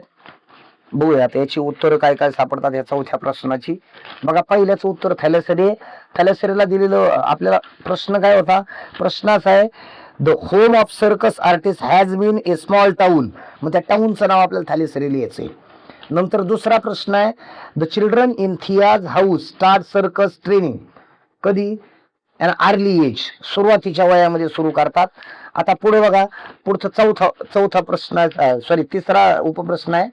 बघूया. याची उत्तर काय काय सापडतात या 4थ्या प्रश्नाची. बघा, पहिल्याचं उत्तर थॅलेसरी. थॅलेसरीला दिलेलं आपल्याला प्रश्न काय होता, प्रश्न असा आहे, the home of circus artist has been a small town. मग त्या टाउनचं नाव आपल्याला थॅलेसरी लिहायचंय. नंतर दुसरा प्रश्न आहे, the children in Thiyyas house start circus training कधी, अर्ली एज, सुरुवातीच्या वयामध्ये सुरू करतात. आता पुढे बघा, पुढचा चौथा प्रश्न, सॉरी तिसरा उपप्रश्न आहे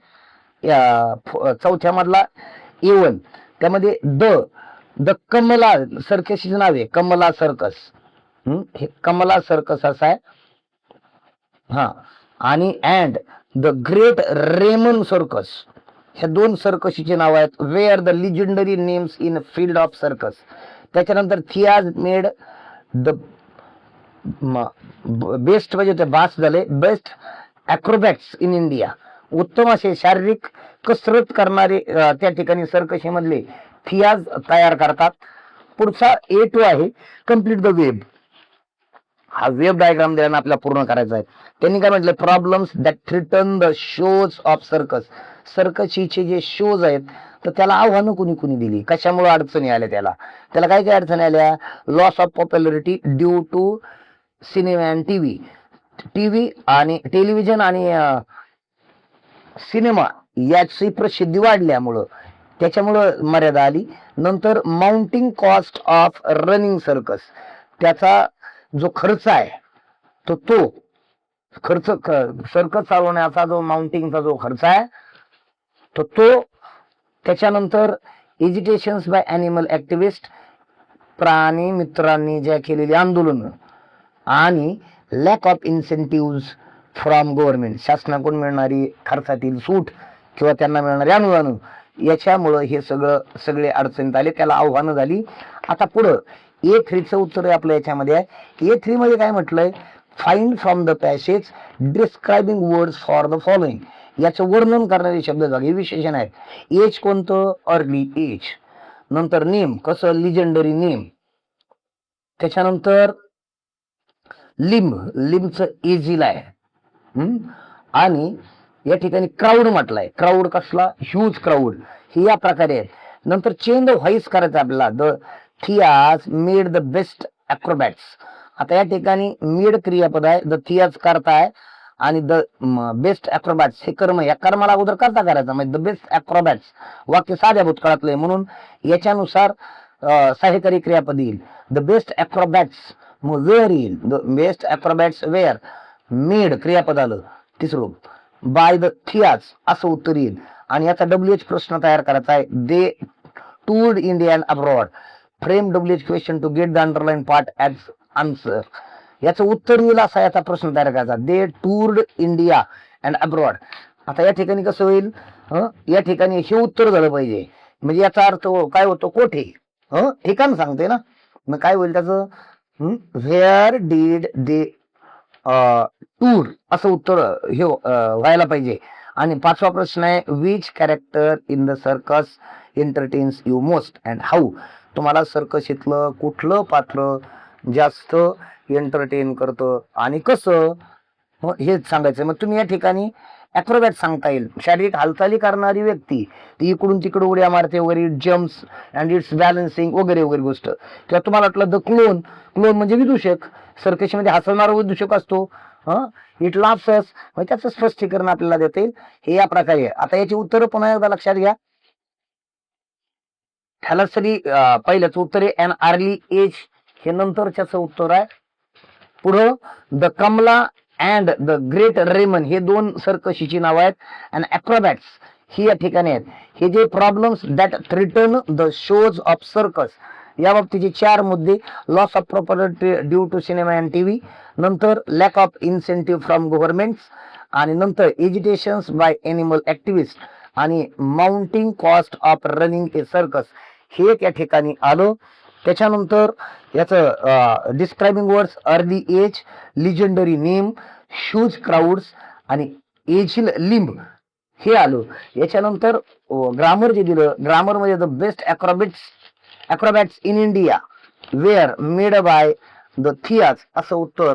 चौथ्या मधला A1. त्यामध्ये द कमला सर्कसचे नाव आहे कमला सर्कस. हे कमला सर्कस असं आहे. आणि and the great Raymon circus, ह्या 2 सर्कशीचे नाव आहेत. Were the legendary names in field of circus. त्याच्यानंतर थियाज मेड द बेस्ट म्हणजे ते बास झाले, बेस्ट अॅक्रोबॅट्स इन इंडिया, उत्तम असे शारीरिक कसरत करणारे त्या ठिकाणी सर्कशीमधले थियाज तयार करतात. पुढचा A2 आहे कम्प्लीट द वेब. हा वेब डायग्राम द्यायला आपल्याला पूर्ण करायचा आहे. त्यांनी काय म्हटलं, problems that threaten the shows of circus. सर्कशीचे जे शोज आहेत तर त्याला आव्हानं कुणी कुणी दिली, कशामुळे अडचणी आल्या त्याला, त्याला काय काय अडचणी आल्या, loss of popularity due to cinema and TV, TV आणि टेलिव्हिजन आणि सिनेमा याची प्रसिद्धी वाढल्यामुळं त्याच्यामुळं मर्यादा आली. नंतर mounting cost of running circus, त्याचा जो खर्च आहे तो खर्च सर्कस चालवण्याचा जो माउंटिंगचा जो खर्च आहे तो त्याच्यानंतर एजिटेशन्स बाय ॲनिमल ॲक्टिव्हिस्ट, प्राणी मित्रांनी ज्या केलेली आंदोलन, आणि lakh of incentive from government, शासनाकडून मिळणारी खर्चातील सूट किंवा त्यांना मिळणारी अनुदान, याच्यामुळं हे सगळे अडचणीत आले, त्याला आव्हानं झाली. आता पुढं A3चं उत्तर आपलं याच्यामध्ये आहे. A3 मध्ये काय म्हटलंय, find from the passage describing words for the following, याचं वर्णन करणारे शब्द जागे विशेषण आहेत. एज कोणतं, अर्ली एज. नंतर नेम कसं, लिजेंडरी नेम. त्याच्यानंतर लिंबचं एजिल आहे. आणि या ठिकाणी क्राऊड म्हटलाय, क्राऊड कसला, ह्यूज क्राऊड, हे या प्रकारे आहे. नंतर चेंज द व्हॉइस करायचं आपल्याला, द थियाज मेड द बेस्ट अॅक्रोबॅट्स. आता या ठिकाणी मेड क्रियापद आहे, द थियाज करता आहे, आणि द बेस्ट अॅक्रोबॅट्स हे कर्म, या कर्माला अगोदर करता करायचा, म्हणजे द बेस्ट अॅक्रोबॅट्स वाक्य साध्या भूतकाळातलं आहे, म्हणून याच्यानुसार सहाय्यकारी क्रियापद येईल. द बेस्ट अॅक्रोबॅट्स मग वेअर येईल, द बेस्ट अॅक्रोबॅट्स वेअर, मेड क्रियापद आलं तिसरं, बाय द थियाज असं उत्तर येईल. आणि याचा WH प्रश्न तयार करायचा आहे, they toured India and abroad, frame WH question to get the underline part as answer. याचं उत्तर येईल असा याचा प्रश्न तयार करायचा, they toured India and abroad. आता या ठिकाणी कसं होईल, या ठिकाणी हे उत्तर झालं पाहिजे, म्हणजे याचा अर्थ काय होतो, कोठे, ठिकाण सांगते ना, मग काय होईल त्याचं, व्हेअर डीड दे टूर असं उत्तर हे व्हायला पाहिजे. आणि पाचवा प्रश्न आहे, which character in the circus entertains you most and how, तुम्हाला सर्कशीतलं कुठलं पात्र जास्त एंटरटेन करतं आणि कसं, हेच सांगायचं. मग तुम्ही या ठिकाणी ॲक्रोबॅट सांगता येईल, शारीरिक हालचाली करणारी व्यक्ती, ती इकडून तिकडे उड्या मारते वगैरे, जम्प्स अँड इट्स बॅलन्सिंग वगैरे वगैरे गोष्ट. किंवा तुम्हाला वाटलं द क्लोन, क्लोन म्हणजे विदूषक, सर्कशीमध्ये हसवणारा विदूषक असतो, इट लाफ्स, म्हणजे त्याचं स्पष्टीकरण आपल्याला देता येईल. हे या प्रकारे. आता याची उत्तरं पुन्हा एकदा लक्षात घ्या. ह्याला सरी पहिल्याच उत्तर आहे अन अर्ली एज, हे नंतरच्याच उत्तर आहे. पुढं the Kamala and the great Raymon, हे दोन सर्कशीची नाव आहेत. अँड ॲक्रोबॅट्स ही या ठिकाणी आहेत. हे जे problems that threaten the shows of circus, या बाबतीचे 4 मुद्दे, loss of property due to cinema and TV, नंतर lack of incentive from government, आणि नंतर एजिटेशन्स बाय एनिमल ॲक्टिव्हिस्ट, आणि mounting cost of running a circus, हे या ठिकाणी आलं. त्याच्यानंतर याचं describing words, early age, legendary name, huge crowds आणि एजिल लिंब हे आलं. याच्यानंतर ग्रामर जे दिलं, ग्रामर मध्ये the best अॅक्रोबॅट्स in India were made by the Thiyyas असं उत्तर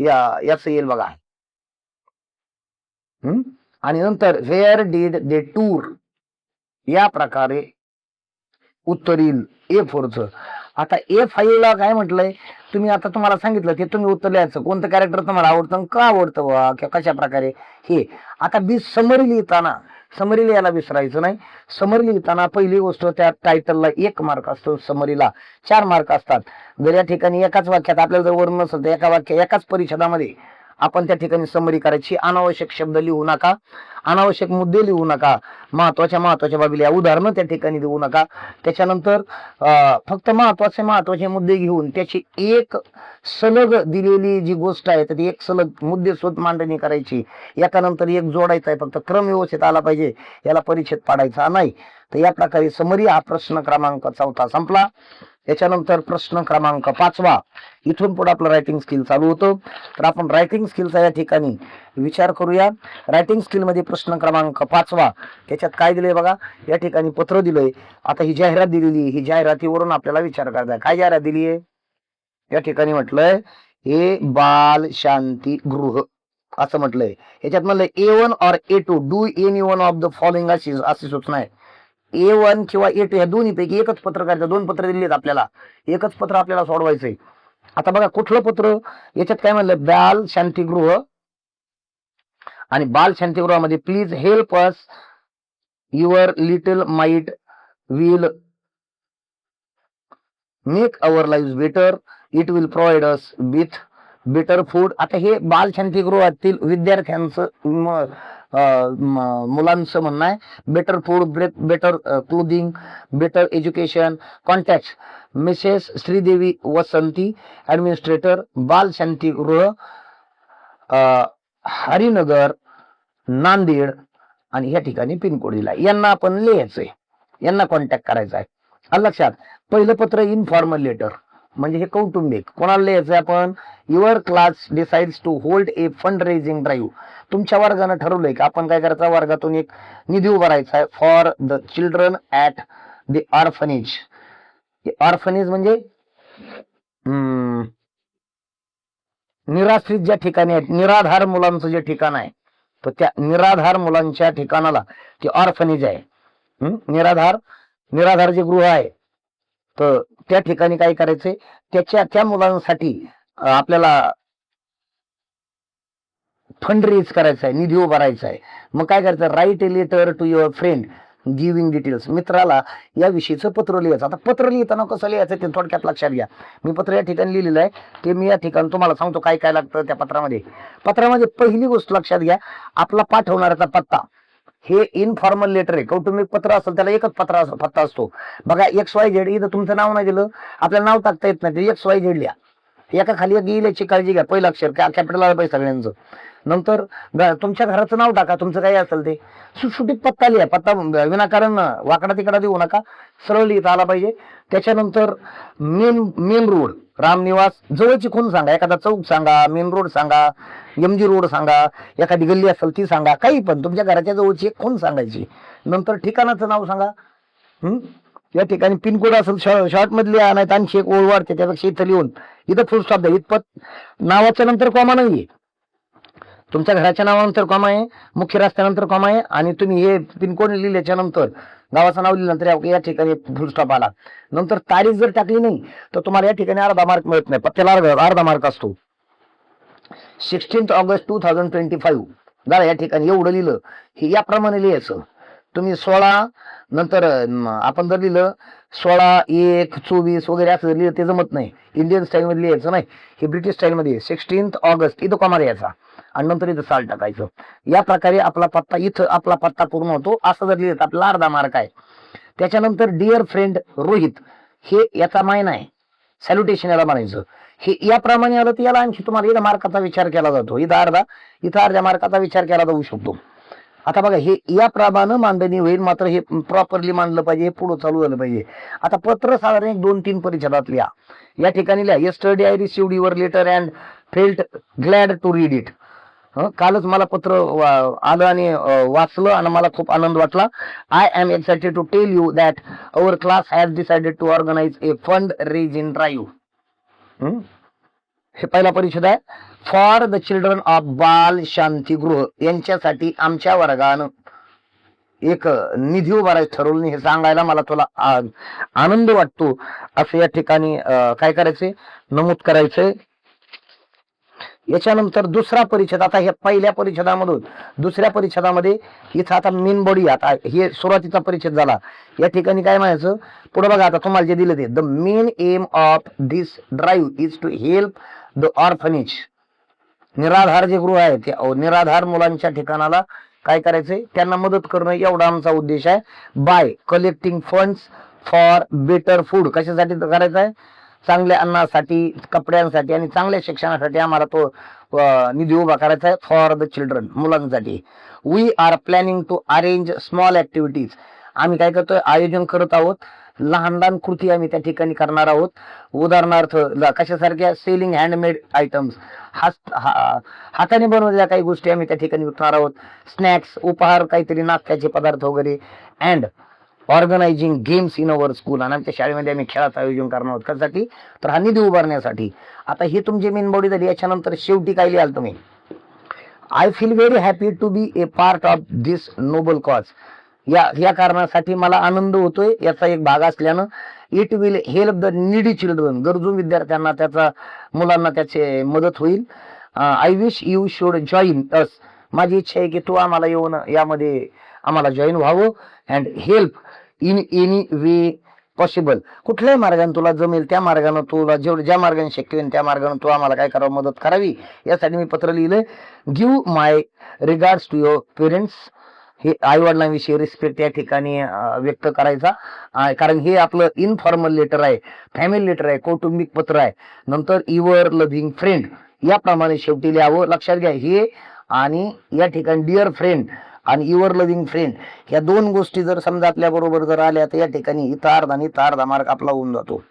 याचं येईल बघा. आणि नंतर वेअर डीड दे टूर, या प्रकारे उत्तर येईल A4चं. आता A5 ला काय म्हटलंय, तुम्ही आता तुम्हाला सांगितलं ते तुम्ही उत्तर लिहायचं, कोणतं कॅरेक्टर तुम्हाला आवडतं का आवडतं बा, किंवा कशा प्रकारे हे. आता समरी लिहिताना, समरी लिहायला विसरायचं नाही. समरी लिहिताना पहिली गोष्ट, त्या टायटलला 1 मार्क असतो, समरीला 4 मार्क असतात. जर या ठिकाणी एकाच वाक्यात आपल्याला जर वर्ण नसेल तर एका परिच्छेदामध्ये आपण त्या ठिकाणी समरी करायची, अनावश्यक शब्द लिहू नका. अनावश्यक मुद्दे लिहू नका, महत्वाच्या बाबी लिहा, उदाहरणं त्या ठिकाणी देऊ नका. त्याच्यानंतर फक्त महत्वाचे मुद्दे घेऊन त्याची एक सलग दिलेली जी गोष्ट आहे तर ती एक सलग मुद्दे शोध मांडणी करायची, एकानंतर एक जोडायचा आहे, फक्त क्रम व्यवस्थित आला पाहिजे, याला परिच्छेद पाडायचा नाही. तर या प्रकारे समरी हा प्रश्न क्रमांक 4 संपला. याच्यानंतर प्रश्न क्रमांक 5, इथून पुढे आपलं रायटिंग स्किल चालू होतं. तर आपण रायटिंग स्किलचा या ठिकाणी विचार करूया. रायटिंग स्किल मध्ये प्रश्न क्रमांक 5 त्याच्यात काय दिलंय बघा, या ठिकाणी पत्र दिलंय. आता ही जाहिरात दिलेली, ही जाहिरातीवरून आपल्याला विचार करायचा काय जाहिरात दिली आहे. या ठिकाणी म्हटलंय हे बाल शांती गृह असं म्हटलंय. याच्यात म्हणलंय A1 और A2 do any one of the following अशी सूचना आहे. A1 किंवा A2 या दोन्ही पैकी एकच पत्र करायचं. 2 पत्र दिलेत आपल्याला, एकच पत्र आपल्याला सोडवायचंय. आता बघा कुठलं पत्र, याच्यात काय म्हणलं बाल शांतीगृह, आणि बाल शांतीगृहामध्ये please help us your little mite will make our live better, it will provide us with better food. आता हे बाल शांतीगृहातील विद्यार्थ्यांचं मुलांचं म्हणणं आहे. Better food, better clothing, better education. Contact Mrs Sridevi Vasanti, administrator, Bal Shantigruh, Harinagar, Nanded, आणि या ठिकाणी पिनकोड दिला. यांना आपण लिहायचंय, यांना कॉन्टॅक्ट करायचा आहे. आलं लक्षात. पहिलं पत्र इनफॉर्मल लेटर, म्हणजे हे कौटुंबिक. कोणाला लिहायचंय आपण, your class decides to hold a fund raising drive. तुमच्या वर्गानं ठरवलंय की आपण काय करायचं, वर्गातून एक निधी उभारायचा आहे for the children at the orphanage. Orphanage म्हणजे निराश्रित ज्या ठिकाणी आहेत, निराधार मुलांचं जे ठिकाण आहे, तर त्या निराधार मुलांच्या ठिकाणाला ते ऑर्फनेज आहे. निराधार जे गृह आहे, तर त्या ठिकाणी काय करायचंय, त्या मुलांसाठी आपल्याला फंड रेज करायचा आहे, निधी उभारायचा आहे. मग काय करायचं, write a letter to your friend giving details. मित्राला या विषयीचं पत्र लिहायचं. आता पत्र लिहिताना कसं लिहायचं ते थोडक्यात लक्षात घ्या. मी पत्र या ठिकाणी लिहिलेलं आहे, ते मी या ठिकाणी तुम्हाला सांगतो काय काय लागतं त्या पत्रामध्ये. पहिली गोष्ट लक्षात घ्या, आपला पाठवणाऱ्याचा पत्ता. हे इनफॉर्मल लेटर आहे, कौटुंबिक पत्र असेल त्याला एकच पत्ता असतो. बघा XYZ, इथं तुमचं नाव नाही दिलं, आपल्याला नाव टाकता येत नाही, ते XYZ लिहा. एका खाली एक लिहिल्याची काळजी घ्या. पहिलं अक्षर कॅपिटल आलं पाहिजे सगळ्यांचं. नंतर तुमच्या घराचं नाव टाका, तुमचं काही असेल ते. सुटसुटीत पत्ता लिहा, पत्ता विनाकारण वाकडा तिकडा देऊ नका, सरळ लिहिता आला पाहिजे. त्याच्यानंतर मेन रोड, रामनिवास, जवळची खूण सांगा, एखादा चौक सांगा, मेन रोड सांगा, MG रोड सांगा, एखादी गल्ली असेल ती सांगा, काही पण तुमच्या घराच्या जवळची एक खूण सांगायची. नंतर ठिकाणाचं नाव सांगा. या ठिकाणी पिनकोड असेल शॉर्ट मध्ये लिहा, नाही आणखी एक ओळ वाढते त्यापेक्षा इथं लिहून इथं फुल स्टॉप द्या. इथपत नावाच्या नंतर कॉमा नाहीये, तुमच्या घराच्या नावानंतर कॉमा आहे, मुख्य रस्त्यानंतर कॉमा आहे, आणि तुम्ही हे पिनकोड लिहिल्याच्या नंतर गावाचं नाव लिहिल्यानंतर या ठिकाणी फुल स्टॉप आला. नंतर तारीख जर टाकली नाही तर तुम्हाला या ठिकाणी अर्धा मार्क मिळत नाही, पत्त्याला अर्धा मार्क असतो. 16 ऑगस्ट 2025 झालं. या ठिकाणी एवढं लिहिलं, हे याप्रमाणे लिहायचं. तुम्ही 16 नंतर आपण जर लिहिलं 16/1/24 वगैरे असं लिहिलं ते जमत नाही, इंडियन स्टाईल मध्ये लिहायचं नाही, हे ब्रिटिश स्टाईल मध्ये. 16 ऑगस्ट इथं कॉमा लिहायचा आणि नंतर इथं साल टाकायचं. या प्रकारे आपला पत्ता, इथं आपला पत्ता पूर्ण होतो. असं जर लिहिलं आपला अर्धा मार्क आहे. त्याच्यानंतर डिअर फ्रेंड रोहित, हे याचा मायना आहे, सॅल्युटेशन याला म्हणायचं. हे याप्रमाणे आलं तर याला आणखी तुम्हाला इथं मार्काचा विचार केला जातो, इथं अर्ध्या मार्काचा विचार केला जाऊ शकतो. आता बघा हे याप्रमाणे मांडणी होईल, मात्र हे प्रॉपरली मांडलं पाहिजे, हे पुढे चालू झालं पाहिजे. आता पत्र साधारण 2-3 परिच्छेदात लिहा. या ठिकाणी लिहा, yesterday I received your letter and felt glad to read it. कालच मला पत्र आलं आणि वाचलं आणि मला खूप आनंद वाटला. I am excited to tell you that our class has decided to organise a fund raising drive. हे पहिला परिच्छेद आहे, फॉर द चिल्ड्रन ऑफ बाल शांतीगृह. यांच्यासाठी आमच्या वर्गानं एक निधी उभारायचं ठरवलं, हे सांगायला मला तुला आनंद वाटतो असं या ठिकाणी काय करायचंय, नमूद करायचंय. याच्यानंतर दुसरा परिच्छेद. आता हे पहिल्या परिच्छेदामधून दुसऱ्या परिच्छेदामध्ये इथं आता मेन बॉडी, आता हे सुरुवातीचा परिच्छेद झाला. या ठिकाणी काय म्हणायचं पुढे बघा, आता तुम्हाला जे दिलं ते, the main aim of this drive is to help the orphanage. निराधार जे गृह आहे ते निराधार मुलांच्या ठिकाणाला काय करायचंय, त्यांना मदत करणं एवढा आमचा उद्देश आहे. Bye collecting funds for better food, कशासाठी करायचं आहे, चांगल्या अन्नासाठी, कपड्यांसाठी आणि चांगल्या शिक्षणासाठी आम्हाला तो निधी उभा करायचा आहे फॉर द चिल्ड्रन, मुलांसाठी. We are planning to arrange small activities, आम्ही काय करतोय, आयोजन करत आहोत, लहान लहान कृती आम्ही त्या ठिकाणी करणार आहोत. उदाहरणार्थ कशासारख्या, सेलिंग हँडमेड आयटम्स, हाताने बनवलेल्या काही गोष्टी आम्ही त्या ठिकाणी विकणार आहोत. स्नॅक्स, उपहार, काहीतरी नाश्त्याचे पदार्थ वगैरे. And organising games in our school, आणि आमच्या शाळेमध्ये आम्ही खेळाचं आयोजन करणार आहोत. कशासाठी, तर हा निधी उभारण्यासाठी. आता ही तुमची मेन बॉडी झाली. याच्यानंतर शेवटी काय लिहाल तुम्ही, I feel very happy to be a part of this noble cause, या कारणासाठी मला आनंद होतोय याचा एक भाग असल्यानं. It will help the needy children, गरजू विद्यार्थ्यांना त्याचा, मुलांना त्याचे मदत होईल. I wish you should join us, माझी इच्छा आहे की तू आम्हाला येऊन यामध्ये आम्हाला जॉईन व्हावं. And help in any way possible, कुठल्याही मार्गाने तुला जमेल त्या मार्गाने, तुला ज्या मार्गाने शक्य होईल त्या मार्गाने तू आम्हाला काय करावं, मदत करावी. यासाठी मी पत्र लिहिलंय. Give my regards to your parents, हे आई वडिलांविषयी रिस्पेक्ट या ठिकाणी व्यक्त करायचा. कारण हे आपलं इनफॉर्मल लेटर आहे, फॅमिली लेटर आहे, कौटुंबिक पत्र आहे. नंतर युअर लव्हिंग फ्रेंड, याप्रमाणे शेवटी लिहावं. लक्षात घ्या, हे आणि या ठिकाणी डिअर फ्रेंड आणि युअर लव्हिंग फ्रेंड, या दोन गोष्टी जर समजा आपल्या बरोबर जर आल्या तर या ठिकाणी इथं अर्धा आणि इथं अर्धा मार्क आपला होऊन जातो,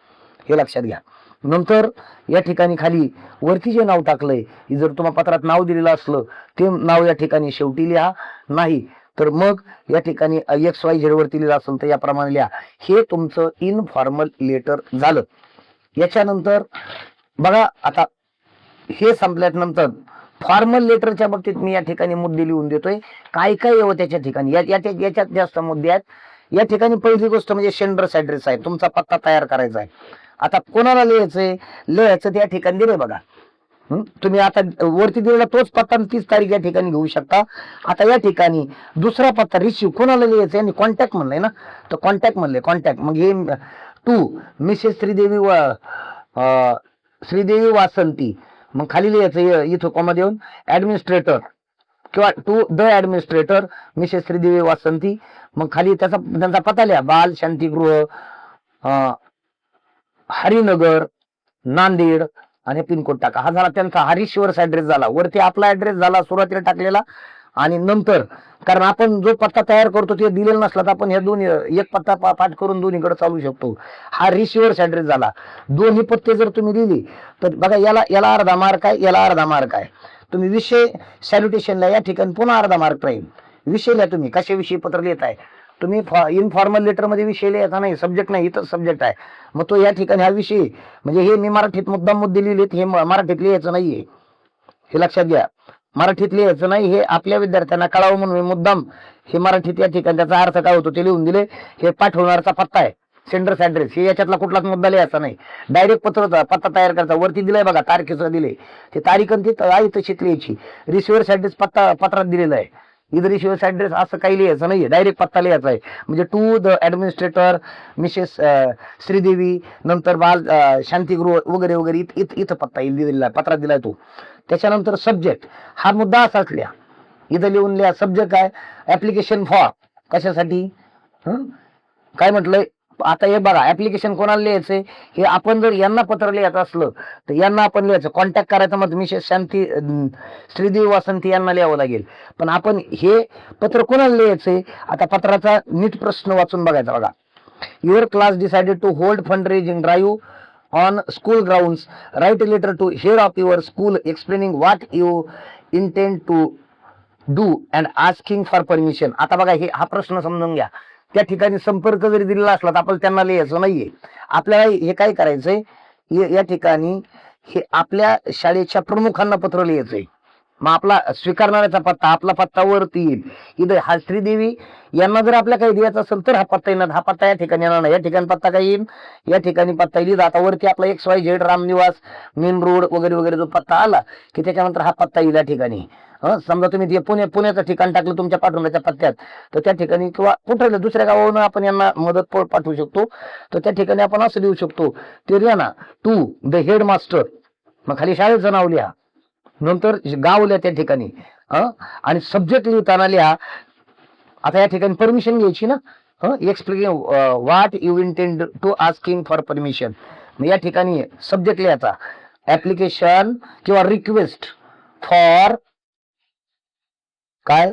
हे लक्षात घ्या. नंतर या ठिकाणी खाली वरती जे नाव टाकलंय, जर तुम्हाला पत्रात नाव दिलेलं असलं ते नाव या ठिकाणी शेवटी लिहा, नाही तर मग या ठिकाणी XYZ वरती लिहिलं असेल तर याप्रमाणे लिहा. हे तुमचं इनफॉर्मल लेटर झालं. याच्यानंतर बघा, आता हे संपल्यानंतर फॉर्मल लेटरच्या बाबतीत मी या ठिकाणी मुद्दे लिहून देतोय. काय काय येवं त्याच्या ठिकाणी, याच्यात जास्त मुद्दे आहेत. या ठिकाणी पहिली गोष्ट म्हणजे सेंडर्स ऍड्रेस आहे, तुमचा पत्ता तयार करायचा आहे. आता कोणाला लिहायचं त्या ठिकाणी दिले बघा. तुम्ही आता वरती दिलेला तोच पत्ता आणि तीच तारीख या ठिकाणी घेऊ शकता. आता या ठिकाणी दुसरा पत्ता रिसिव्ह कोणाला लिहायचा आहे, कॉन्टॅक्ट म्हणलंय ना, तर कॉन्टॅक्ट म्हणले, कॉन्टॅक्ट. मग हे टू मिसेस श्रीदेवी वासंती, मग खाली लिहायचं इथं कॉमा देऊन ऍडमिनिस्ट्रेटर, किंवा to the administrator Mrs Sridevi Vasanti. मग खाली त्यांचा पत्ता लिहा, बाल शांतीगृह, हरिनगर, नांदेड, आणि पिनकोड टाका. हा झाला त्यांचा हरीश्वरचा ऍड्रेस झाला. वरती आपला ऍड्रेस झाला सुरुवातीला टाकलेला, आणि नंतर कारण आपण जो पत्ता तयार करतो ते दिलेला नसला तर आपण ह्या दोन्ही एक पत्ता पाठ करून दोन्हीकडे चालू शकतो. हा रिसिव्हर्स ऍड्रेस झाला. दोन्ही पत्ते जर तुम्ही दिली तर बघा, याला अर्धा मार्क आहे, याला अर्धा मार्क आहे. तुम्ही विषय सॅल्युटेशनला या ठिकाणी पुन्हा अर्धा मार्क राहील. विषय लिहा, तुम्ही कशाविषयी पत्र लिहिताय. तुम्ही इनफॉर्मल लेटर मध्ये विषय लिहायचा नाही, सब्जेक्ट नाही, इथं सब्जेक्ट आहे. मग तो या ठिकाणी हा विषय, म्हणजे हे मी मराठीत मुद्दाम मुद्दे लिहिलेत, हे मराठीत लिहायचं नाहीये, हे लक्षात घ्या. मराठीत लिहायचं नाही, हे आपल्या विद्यार्थ्यांना कळावं म्हणून मी मुद्दाम हे मराठीत या ठिकाणी त्याचा अर्थ काय होतो ते लिहून दिले. हे पाठवणारचा पत्ता आहे, सेंडर्स ऍड्रेस, हे याच्यातला कुठलाच मुद्दा लिहायचा नाही. डायरेक्ट पत्ता तयार करायचा. वरती दिलाय बघा, तारखेचं दिले, ते तारीख आणि ती आई तशीच लिहायची. रिसिव्हर्स ऍड्रेस पत्रात दिलेला आहे. इथं रिसिव्हर्स ऍड्रेस असं काही लिहायचं नाहीये, डायरेक्ट पत्ता लिहायचा आहे. म्हणजे to the administrator Mrs Sridevi, नंतर बाल शांतीगृह वगैरे वगैरे, इथं पत्ता दिलेला आहे, पत्रात दिलाय तो. त्याच्यानंतर सब्जेक्ट, हा मुद्दा असाच लिहा, इथं लिहून लिहा. सब्जेक्ट काय, ऍप्लिकेशन फॉर, कशासाठी, काय म्हटलंय. आता हे बघा, ऍप्लिकेशन कोणाला लिहायचंय, हे आपण जर यांना पत्र लिहायचं असलं तर यांना आपण लिहायचं, कॉन्टॅक्ट करायचं, मग मिसेस श्रीदेवी वासंती यांना लिहावं लागेल. पण आपण हे पत्र कोणाला लिहायचंय, आता पत्राचा नीट प्रश्न वाचून बघायचा बघा. Your class decided to hold fund raising drive on school grounds, write a letter to head of your school explaining what you intend to do and asking for permission. आता बघा, हा प्रश्न समजून घ्या. त्या ठिकाणी संपर्क जरी दिलेला असला तर आपण त्यांना लिहायचं नाहीये. आपल्याला हे काय करायचंय, या ठिकाणी हे आपल्या शाळेच्या प्रमुखांना पत्र लिहायचंय. मग आपला स्वीकारणाऱ्याचा पत्ता, आपला पत्ता वरती येईल. इथं हा श्रीदेवी यांना जर आपल्या काही द्यायचं असेल तर हा पत्ता येणार, हा पत्ता या ठिकाणी येणार नाही. या ठिकाणी पत्ता काय येईल, या ठिकाणी पत्ता येईल. आता वरती आपला XYZ रामनिवास मेन रोड वगैरे वगैरे जो पत्ता आला की त्याच्यानंतर हा पत्ता येईल या ठिकाणी. समजा तुम्ही ते पुण्याचं ठिकाण टाकलं तुमच्या पाठवण्याच्या पत्त्यात, तर त्या ठिकाणी किंवा कुठल्या दुसऱ्या गावावरून आपण यांना मदत पाठवू शकतो, तर त्या ठिकाणी आपण असं लिहू शकतो, ते लिहा ना, टू द हेड मास्टर, मग खाली शाळेचं नाव लिहा, नंतर गाव लिहा त्या ठिकाणी, आणि सब्जेक्ट लिहिताना लिहा. आता या ठिकाणी परमिशन घ्यायची ना, explain what you intend to asking for permission. या ठिकाणी सब्जेक्ट लिहायचा, ऍप्लिकेशन किंवा रिक्वेस्ट फॉर काय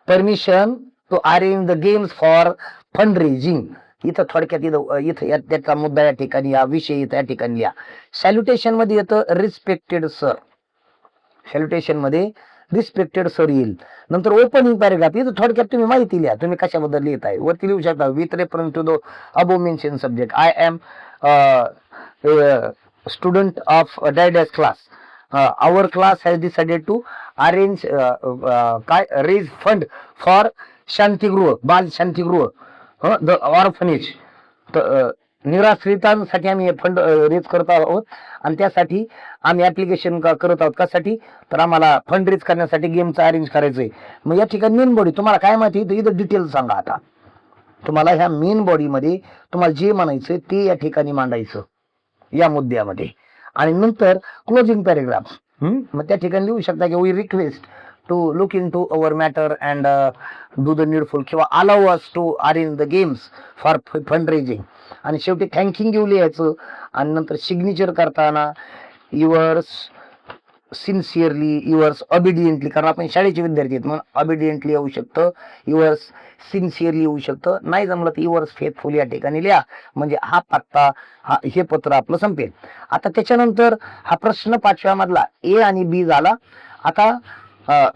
permission to arrange the games for fund raising. इथं थोडक्यात इथं त्याचा मुद्दा या ठिकाणी, या विषय इथं या ठिकाणी लिहा. सॅल्युटेशन मध्ये येतं रिस्पेक्टेड सर, सॅल्युटेशन मध्ये रिस्पेक्टेड सर येईल. नंतर ओपनिंग पॅरेग्राफ, इथं थोडक्यात तुम्ही माहिती लिहा, तुम्ही कशाबद्दल लिहिताय. वरती लिहू शकता, with reference to the above mentioned subject, I am student of dash class, our class has decided to arrange काय raise fund for Shantigruh, Bal Shantigruh, the orphanage. निराश्रितांसाठी आम्ही फंड रेज करत आहोत आणि त्यासाठी आम्ही ऍप्लिकेशन करत आहोत. कशासाठी, तर आम्हाला फंड रेज करण्यासाठी गेमचं अरेंज करायचंय. मग या ठिकाणी मेन बॉडी तुम्हाला काय माहिती, इथं डिटेल सांगा. आता तुम्हाला ह्या मेन बॉडीमध्ये तुम्हाला जे म्हणायचं ते या ठिकाणी मांडायचं या मुद्द्यामध्ये. आणि नंतर क्लोजिंग पॅरेग्राफ, मग त्या ठिकाणी लिहू शकता की we request to look into our matter and do the needful किंवा allow us to arrange the games for fund raising. आणि शेवटी थँकिंग यू लिहायचं. आणि नंतर सिग्नेचर करताना युअर्स सिन्सिअरली, युअर्स ऑबिडियंटली, कारण आपण शाळेचे विद्यार्थी आहेत म्हणून ऑबिडियंटली येऊ शकतं, युअर्स सिन्सिअरली येऊ शकतं. नाही जमलं तर युअर्स फेथफुल या ठिकाणी लिहा. म्हणजे हा पत्ता, हे पत्र आपलं संपेल. आता त्याच्यानंतर हा प्रश्न 5व्या मधला ए आणि बी झाला. आता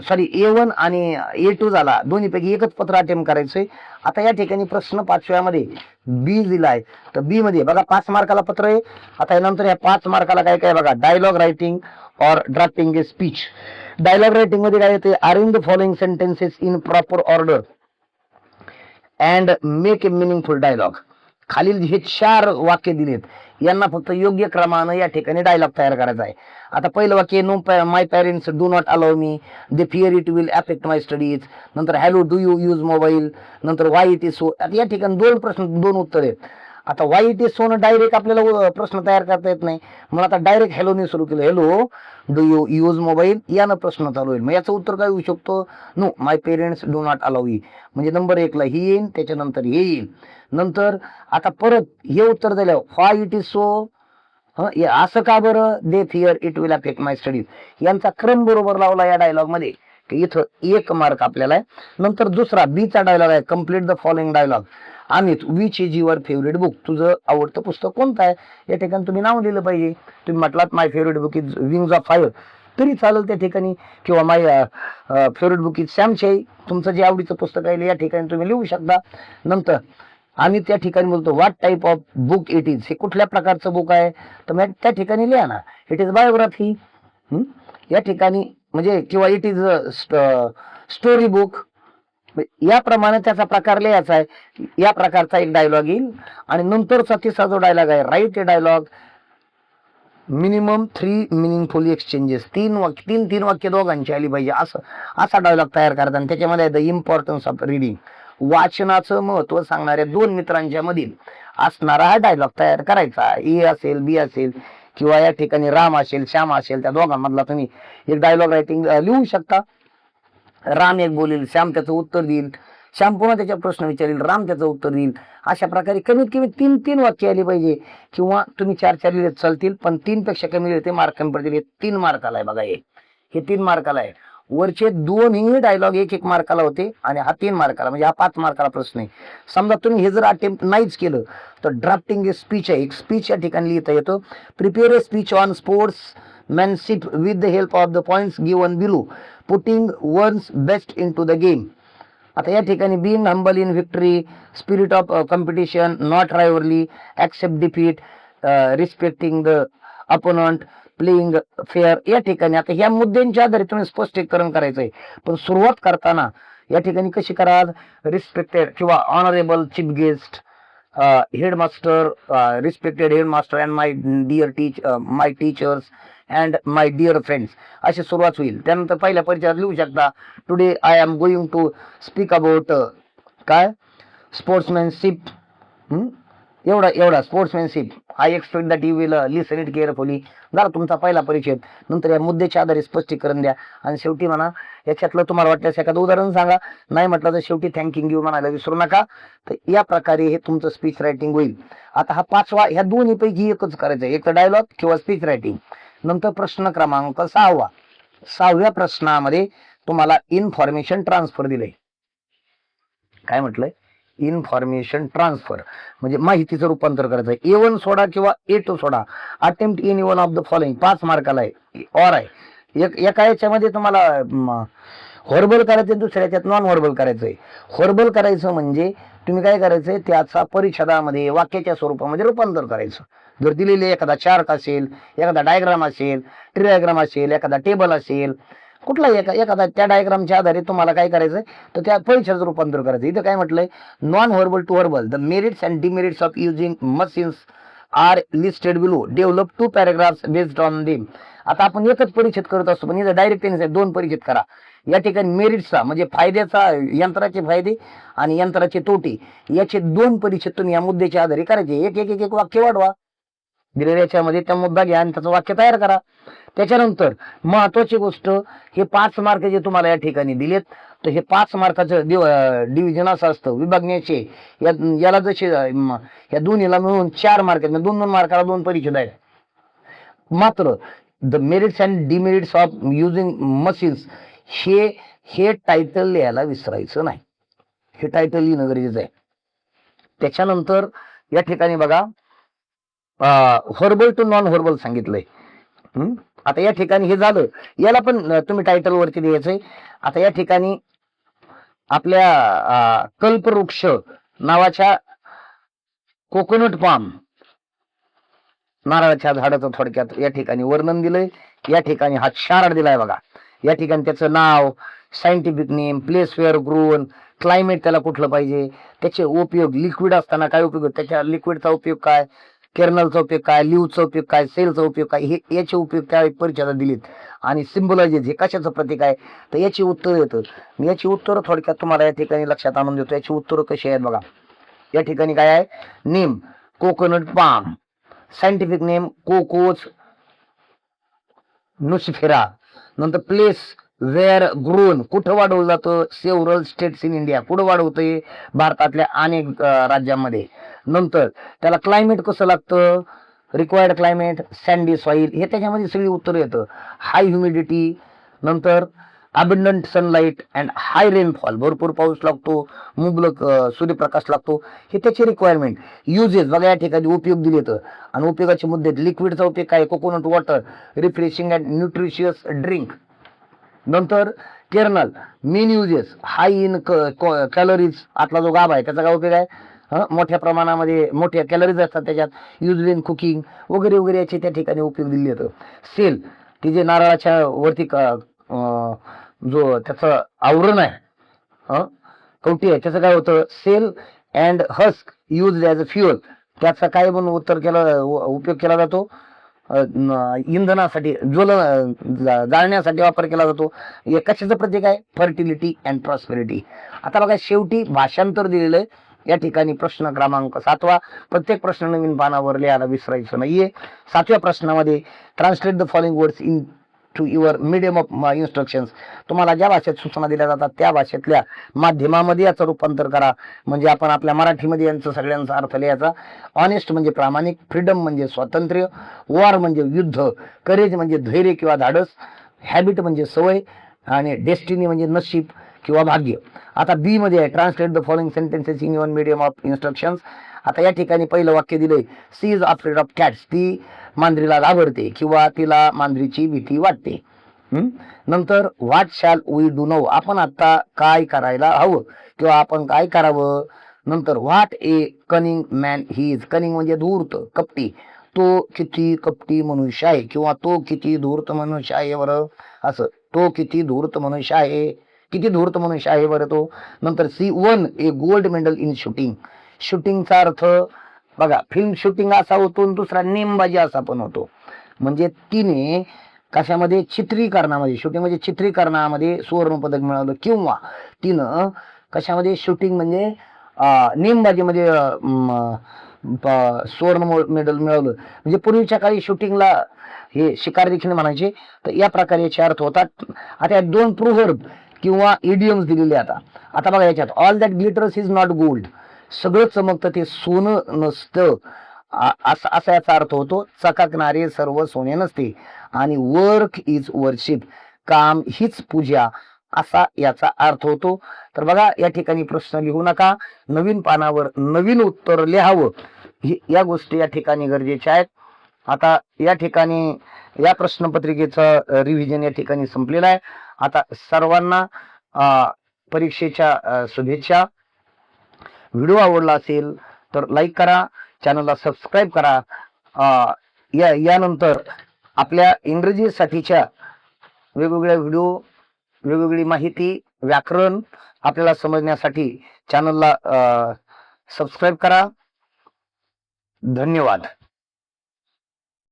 सॉरी A1 आणि A2 झाला, दोन्हीपैकी एकच पत्र अटेम्प्ट करायचंय. आता या ठिकाणी प्रश्न 5व्या मध्ये बी दिलाय, तर बी मध्ये बघा 5 मार्काला पत्र आहे. आता यानंतर या 5 मार्काला काय काय बघा, dialogue writing or drafting a speech. Dialogue writing मध्ये काय येते, arrange the following sentences in proper order and make a meaningful dialogue. खालील हे 4 वाक्य दिलेत, यांना फक्त योग्य क्रमानं या ठिकाणी डायलॉग तयार करायचा आहे. आता पहिलं वाक्य, no my parents do not allow me, they fear it will affect my studies. नंतर hello do you use mobile. नंतर वाय इट इज सो. आता या ठिकाणी 2 प्रश्न 2 उत्तर आहेत. आता why it is so direct आपल्याला प्रश्न तयार करता येत नाही, म्हणून आता डायरेक्ट हॅलोने सुरू केलं, hello do you use mobile, यानं प्रश्न चालू होईल. मग याचं उत्तर काय होऊ शकतो, no my parents do not allow E. म्हणजे नंबर 1 ला ही येईल, त्याच्यानंतर हे येईल. नंतर आता परत हे उत्तर दिलं, व्हाय इट इज सो, असं का बरं, they fear it will affect my studies. यांचा क्रम बरोबर लावला या डायलॉग मध्ये, की इथं 1 मार्क आपल्याला आहे. नंतर दुसरा बीचा डायलॉग आहे, complete the following dialogue. Amit, which is your favourite book, तुझं आवडतं पुस्तक कोणतं आहे. या ठिकाणी तुम्ही नाव लिहिलं पाहिजे. तुम्ही म्हटलात my favourite book is Wings of Fire तरी चालेल त्या ठिकाणी, किंवा माय फेवरेट बुक इज सॅमशाई, तुमचं जे आवडीचं पुस्तक आहे या ठिकाणी तुम्ही लिहू शकता. नंतर आम्ही त्या ठिकाणी बोलतो what type of book it is, हे कुठल्या प्रकारचं बुक आहे, तर मग त्या ठिकाणी लिहा ना, इट इज बायोग्राफी या ठिकाणी, म्हणजे किंवा इट इज स्टोरी बुक. याप्रमाणे त्याचा प्रकार लिहायचा आहे. या प्रकारचा एक डायलॉग येईल. आणि नंतरचा तिसरा जो डायलॉग आहे, राईट ए डायलॉग मिनिमम 3 मिनिंगफुल एक्सचेंजेस. 3 वाक्य दोघांची आली पाहिजे, असा डायलॉग तयार करतात. आणि त्याच्यामध्ये द इम्पॉर्टन्स ऑफ रिडिंग, वाचनाचं महत्व सांगणाऱ्या 2 मित्रांच्या मधील असणारा हा डायलॉग तयार करायचा. ए असेल, बी असेल, किंवा या ठिकाणी राम असेल, श्याम असेल, त्या दोघांमधला तुम्ही एक डायलॉग रायटिंग लिहू शकता. राम एक बोलेल, श्याम त्याचं उत्तर देईल, श्याम पुन्हा त्याच्या प्रश्न विचारेल, राम त्याचं उत्तर देईल. अशा प्रकारे कमीत कमी 3 वाक्य आली पाहिजे, किंवा तुम्ही 4 लिहिले चालतील, पण 3 पेक्षा कमी लिहिले ते मार्क कमी पडतील. 3 मार्काला आहे बघा, हे 3 मार्काला आहे. वरचे 2ही डायलॉग 1 मार्काला होते, आणि हा 3 मार्काला, म्हणजे हा 5 मार्काला प्रश्न आहे. समजा तुम्ही हे जर अटेम्प्ट नाहीच केलं तर ड्राफ्टिंग ए स्पीच आहे, एक स्पीच या ठिकाणी लिहिता येतो. Prepare a speech on sportsmanship with the help of the points given below, putting one's best into the game. आता या ठिकाणी being humble in victory, spirit of competition, not rivalry, accept defeat, respecting the opponent, playing fair. या ठिकाणी आता ह्या मुद्द्यांच्या आधारे तुम्ही स्पष्टीकरण करायचंय. पण सुरुवात करताना या ठिकाणी कशी करा, रिस्पेक्टेड किंवा honourable chief guest, headmaster, respected headmaster and my teachers and my dear friends, अशी सुरुवात होईल. त्यानंतर पहिल्या परिचयात लिहू शकता, today I am going to speak about काय स्पोर्ट्समॅनशिप एवढा sportsmanship, I expect that you will listen it carefully. झाला तुमचा पहिला परिचय. नंतर या मुद्द्याच्या आधारे स्पष्टीकरण द्या आणि शेवटी म्हणा याच्यातलं तुम्हाला वाटल्यास एखादं उदाहरण सांगा. नाही म्हटलं तर शेवटी थँकिंग यू म्हणायला विसरू नका. तर या प्रकारे हे तुमचं स्पीच रायटिंग होईल. आता हा पाचवा, ह्या दोन्हीपैकी एकच करायचं, एक तर डायलॉग किंवा स्पीच रायटिंग. नंतर प्रश्न क्रमांक 6. 6व्या प्रश्नामध्ये तुम्हाला इन्फॉर्मेशन ट्रान्सफर दिलंय. काय म्हटलंय? इन्फॉर्मेशन ट्रान्सफर म्हणजे माहितीचं रूपांतर करायचं. A1 सोडा किंवा A2 soda. Attempt in one of the following 5 मार्काला आहे और आहे. एका याच्यामध्ये तुम्हाला व्हर्बल करायचं, दुसऱ्या याच्यात नॉन व्हर्बल करायचंय. व्हर्बल करायचं म्हणजे तुम्ही काय करायचंय, त्याचा परिच्छेदामध्ये वाक्याच्या स्वरूपामध्ये रूपांतर करायचं. जर दिलेले एखादा चार्ट असेल, एखादा डायग्राम असेल, ट्रिडायग्राम असेल, एखादा टेबल असेल, कुठला एखादा त्या डायग्रामच्या आधारे तुम्हाला काय करायचंय तर त्या परिच्छेदाचं रूपांतर करायचं. इथं काय म्हटलंय, non verbal to verbal, the merits and demerits of using machines are listed below, develop 2 paragraphs based on them. आता आपण एकच परिच्छेद करत असतो, पण इथं डायरेक्ट टेन्स 2 परिच्छेद करा. या ठिकाणी मेरिट्सचा म्हणजे फायद्याचा, यंत्राचे फायदे आणि यंत्राचे तोटे, याचे 2 परिच्छेद तुम्ही या मुद्द्याच्या आधारे करायचे. एक एक एक वाक्य वाढवा दिलेल्या याच्यामध्ये, त्या मुद्दा घ्या आणि त्याचं वाक्य तयार करा. त्याच्यानंतर महत्वाची गोष्ट, हे 5 मार्क जे तुम्हाला या ठिकाणी दिलेत, तर हे 5 मार्काचं डिव्हिजन असं असतं विभागण्याचे. याला जसे या दोन्हीला मिळून 4 मार्क आहेत, 2-2 मार्काला 2 परिच्छेद आहेत. मात्र the merits and demerits of using machines हे टायटल लिहायला विसरायचं नाही. हे टायटल लिहिणं गरजेचं आहे. त्याच्यानंतर या ठिकाणी बघा व्हर्बल टू नॉन व्हर्बल सांगितलंय. आता या ठिकाणी हे झालं, याला पण तुम्ही टायटल वरती द्यायचंय. आता या ठिकाणी आपल्या कल्पवृक्ष नावाच्या कोकोनट पाम नारळाच्या झाडाचं थोडक्यात या ठिकाणी वर्णन दिलंय. या ठिकाणी हा चार्ट दिलाय बघा. या ठिकाणी त्याचं नाव, scientific name, place where grown, climate त्याला कुठलं पाहिजे, त्याचे उपयोग, लिक्विड असताना काय उपयोग, त्याच्या लिक्विडचा उपयोग काय, केर्नलचा उपयोग काय, लिव्हचा उपयोग काय, सेलचा उपयोग काय, हे याचे उपयोग त्या परिच्छेदात दिलेत. आणि सिम्बॉलॉजीज हे कशाचं प्रतीक आहे, तर याची उत्तर येतं. याची उत्तरं थोडक्यात तुम्हाला या ठिकाणी लक्षात आणून देतो. याची उत्तरं कशी आहेत बघा. या ठिकाणी काय आहे, name coconut palm, scientific name cocos nucifera. नंतर प्लेस वेअर ग्रोन, कुठं वाढवलं जातं, सेव्हरल स्टेट्स इन इंडिया, कुठं वाढवतंय, भारतातल्या अनेक राज्यांमध्ये. नंतर त्याला क्लायमेट कसं लागतं, रिक्वायर्ड क्लायमेट, सँडी सॉइल, हे त्याच्यामध्ये सगळी उत्तरं येतं. हाय ह्युमिडिटी, नंतर abundant sunlight and high rainfall, भरपूर पाऊस लागतो, मुबलक सूर्यप्रकाश लागतो, हे त्याचे रिक्वायरमेंट. युजेस बघा, या ठिकाणी उपयोग दिलेत आणि उपयोगाचे मुद्दे. लिक्विडचा उपयोग काय, coconut water, refreshing and nutritious drink. नंतर kernel, main uses, high in calories, आतला जो गाभा आहे त्याचा काय उपयोग आहे, मोठ्या प्रमाणामध्ये मोठ्या कॅलरीज असतात त्याच्यात, युज इन कुकिंग वगैरे वगैरे याचे त्या ठिकाणी उपयोग दिले आहेत. सेल, ती जे नारळाच्या वरती जो त्याचं आवरण आहे, कवटी आहे, त्याचं काय होतं, shell and husk use as a fuel, त्याचा काय म्हणून उपयोग केला जातो, इंधनासाठी, जाळण्यासाठी वापर केला जातो. हे कशाचं प्रतीक आहे, फर्टिलिटी अँड प्रॉस्पेरिटी. आता बघा शेवटी भाषांतर दिलेलं आहे. या ठिकाणी प्रश्न क्रमांक 7. प्रत्येक प्रश्न नवीन पानावर लिहायला विसरायचं नाहीये. 7व्या प्रश्नामध्ये translate the following words into your medium of instructions, तुम्हाला ज्या भाषेत सूचना दिल्या जातात त्या भाषेतल्या माध्यमामध्ये याचं रूपांतर करा. म्हणजे आपण आपल्या मराठीमध्ये यांचं सगळ्यांचा अर्थ लिहायचा. ऑनेस्ट म्हणजे प्रामाणिक, फ्रीडम म्हणजे स्वातंत्र्य, वॉर म्हणजे युद्ध, करेज म्हणजे धैर्य किंवा धाडस, हॅबिट म्हणजे सवय आणि डेस्टिनी म्हणजे नशीब किंवा भाग्य. आता बी मध्ये आहे, translate the following sentences in your medium of instructions. आता या ठिकाणी पहिलं वाक्य दिलंय, she is afraid of cats, ती मांजरीला घाबरते किंवा तिला मांजरीची भीती वाटते. नंतर what shall we do now, आपण आता काय करायला हवं किंवा आपण काय करावं. नंतर व्हॉट ए कनिंग मॅन ही इज, कनिंग म्हणजे धूर्त, कपटी, तो किती कपटी मनुष्य आहे किंवा तो किती धूर्त मनुष्य आहे बरं, असं, तो किती धूर्त मनुष्य आहे, किती धूर्त मनुष्य आहे बरं तो. नंतर she won a gold medal in shooting, शूटिंगचा अर्थ बघा, फिल्म शूटिंग असा होतो आणि दुसरा नेमबाजी असा पण होतो. म्हणजे तिने कशामध्ये, चित्रीकरणामध्ये, शूटिंग म्हणजे चित्रीकरणामध्ये सुवर्ण पदक मिळवलं, किंवा तिनं कशामध्ये, शूटिंग म्हणजे नेमबाजीमध्ये सुवर्ण मेडल मिळवलं. म्हणजे पूर्वीच्या काळी शूटिंगला हे शिकार देखील म्हणायचे. तर या प्रकारे याचे अर्थ होतात. आता या दोन प्रोव्हर्ब किंवा इडियम्स दिलेले. आता बघा याच्यात all that glitters is not gold, सगळं चमकतं ते सोनं नसतं, असा याचा अर्थ होतो. चकाकणारे सर्व सोने नसते. आणि वर्क इज वर्शिप, काम हीच पूजा, असा याचा अर्थ होतो. तर बघा या ठिकाणी प्रश्न लिहू नका, नवीन पानावर नवीन उत्तर लिहावं, या गोष्टी या ठिकाणी गरजेच्या आहेत. आता या ठिकाणी या प्रश्नपत्रिकेचं रिव्हिजन या ठिकाणी संपलेलं आहे. आता सर्वांना परीक्षेच्या शुभेच्छा. व्हिडिओ आवडला असेल तर लाईक करा, चॅनलला सबस्क्राईब करा. यानंतर आपल्या इंग्रजीसाठीच्या वेगवेगळ्या व्हिडिओ, वेगवेगळी माहिती, व्याकरण आपल्याला समजण्यासाठी चॅनलला सबस्क्राईब करा. धन्यवाद.